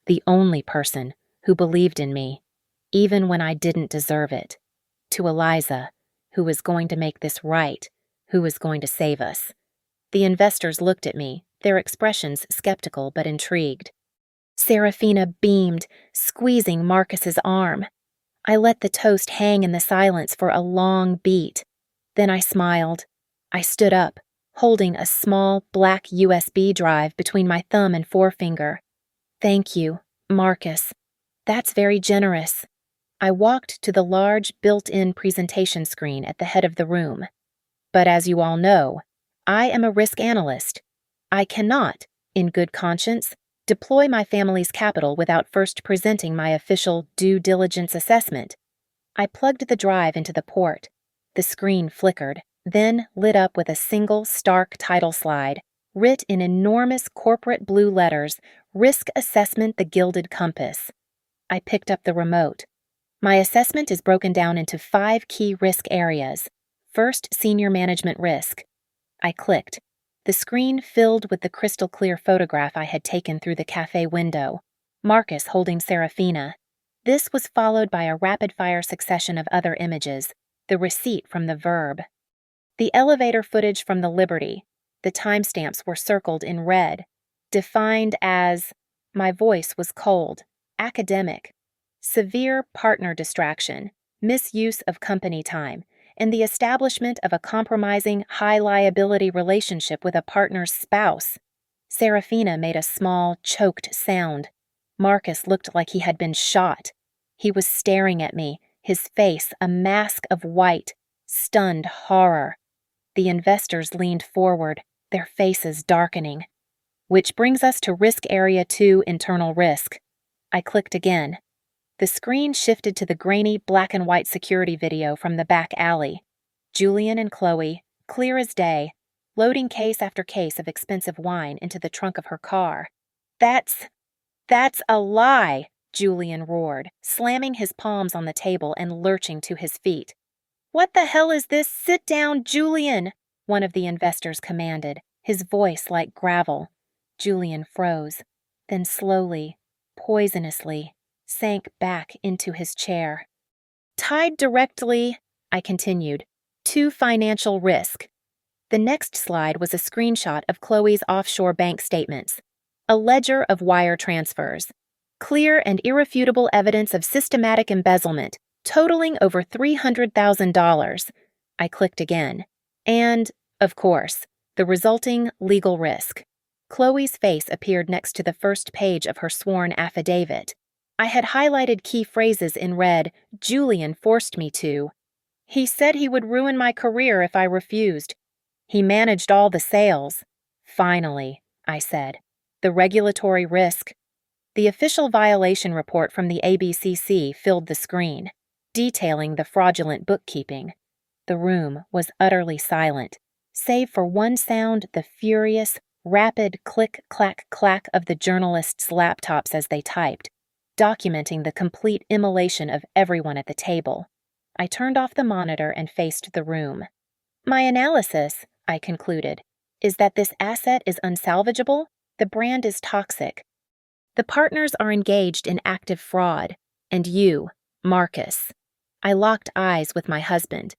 the only person who believed in me, even when I didn't deserve it. To Eliza, who is going to make this right, who is going to save us. The investors looked at me, their expressions skeptical but intrigued. Seraphina beamed, squeezing Marcus's arm. I let the toast hang in the silence for a long beat. Then I smiled. I stood up, holding a small black USB drive between my thumb and forefinger. Thank you, Marcus. That's very generous. I walked to the large built-in presentation screen at the head of the room. But as you all know, I am a risk analyst. I cannot, in good conscience, deploy my family's capital without first presenting my official due diligence assessment. I plugged the drive into the port. The screen flickered, then lit up with a single stark title slide, writ in enormous corporate blue letters, Risk Assessment the Gilded Compass. I picked up the remote. My assessment is broken down into 5 key risk areas. First, senior management risk. I clicked. The screen filled with the crystal-clear photograph I had taken through the cafe window, Marcus holding Seraphina. This was followed by a rapid-fire succession of other images, the receipt from the Verb. The elevator footage from the Liberty. The timestamps were circled in red, defined as My voice was cold, academic. Severe partner distraction, misuse of company time, and the establishment of a compromising, high-liability relationship with a partner's spouse. Serafina made a small, choked sound. Marcus looked like he had been shot. He was staring at me, his face a mask of white, stunned horror. The investors leaned forward, their faces darkening. Which brings us to Risk Area 2, Internal Risk. I clicked again. The screen shifted to the grainy black and white security video from the back alley. Julian and Chloe, clear as day, loading case after case of expensive wine into the trunk of her car. That's a lie, Julian roared, slamming his palms on the table and lurching to his feet. What the hell is this? Sit down, Julian, one of the investors commanded, his voice like gravel. Julian froze, then slowly, poisonously, sank back into his chair. Tied directly, I continued, to financial risk. The next slide was a screenshot of Chloe's offshore bank statements, a ledger of wire transfers, clear and irrefutable evidence of systematic embezzlement, totaling over $300,000. I clicked again. And, of course, the resulting legal risk. Chloe's face appeared next to the first page of her sworn affidavit. I had highlighted key phrases in red. Julian forced me to. He said he would ruin my career if I refused. He managed all the sales. Finally, I said. The regulatory risk. The official violation report from the ABCC filled the screen, detailing the fraudulent bookkeeping. The room was utterly silent, save for one sound: the furious, rapid click-clack-clack of the journalists' laptops as they typed, documenting the complete immolation of everyone at the table. I turned off the monitor and faced the room. My analysis, I concluded, is that this asset is unsalvageable, the brand is toxic. The partners are engaged in active fraud, and you, Marcus. I locked eyes with my husband.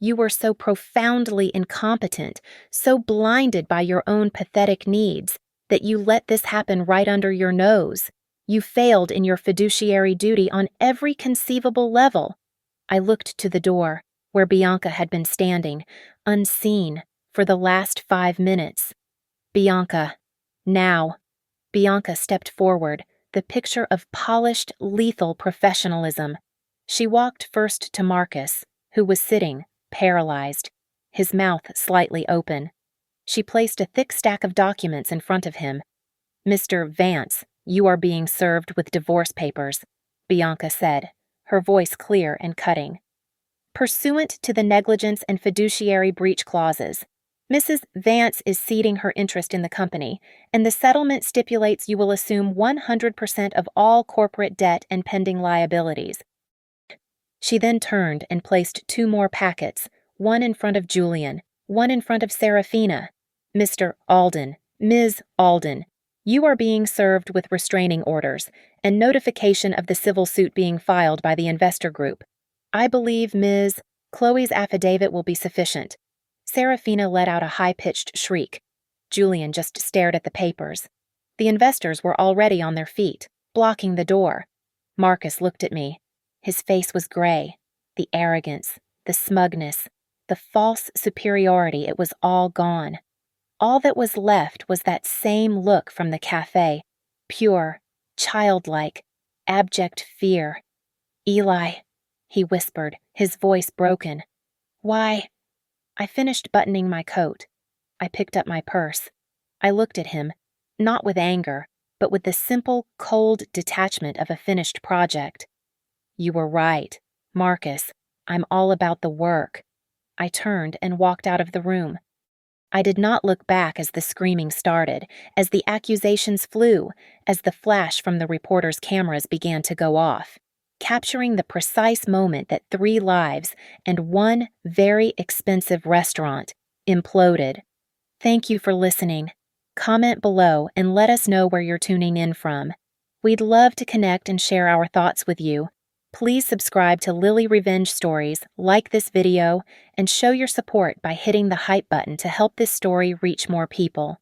You were so profoundly incompetent, so blinded by your own pathetic needs, that you let this happen right under your nose. You failed in your fiduciary duty on every conceivable level. I looked to the door, where Bianca had been standing, unseen, for the last 5 minutes. Bianca. Now. Bianca stepped forward, the picture of polished, lethal professionalism. She walked first to Marcus, who was sitting, paralyzed, his mouth slightly open. She placed a thick stack of documents in front of him. Mr. Vance, you are being served with divorce papers, Bianca said, her voice clear and cutting. Pursuant to the negligence and fiduciary breach clauses, Mrs. Vance is ceding her interest in the company, and the settlement stipulates you will assume 100% of all corporate debt and pending liabilities. She then turned and placed 2 more packets, one in front of Julian, one in front of Serafina. Mr. Alden, Ms. Alden, you are being served with restraining orders and notification of the civil suit being filed by the investor group. I believe Ms. Chloe's affidavit will be sufficient. Serafina let out a high-pitched shriek. Julian just stared at the papers. The investors were already on their feet, blocking the door. Marcus looked at me. His face was gray. The arrogance, the smugness, the false superiority, it was all gone. All that was left was that same look from the cafe, pure, childlike, abject fear. Eli, he whispered, his voice broken. Why? I finished buttoning my coat. I picked up my purse. I looked at him, not with anger, but with the simple, cold detachment of a finished project. You were right, Marcus. I'm all about the work. I turned and walked out of the room. I did not look back as the screaming started, as the accusations flew, as the flash from the reporters' cameras began to go off, capturing the precise moment that 3 lives and 1 very expensive restaurant imploded. Thank you for listening. Comment below and let us know where you're tuning in from. We'd love to connect and share our thoughts with you. Please subscribe to Lily Revenge Stories, like this video, and show your support by hitting the hype button to help this story reach more people.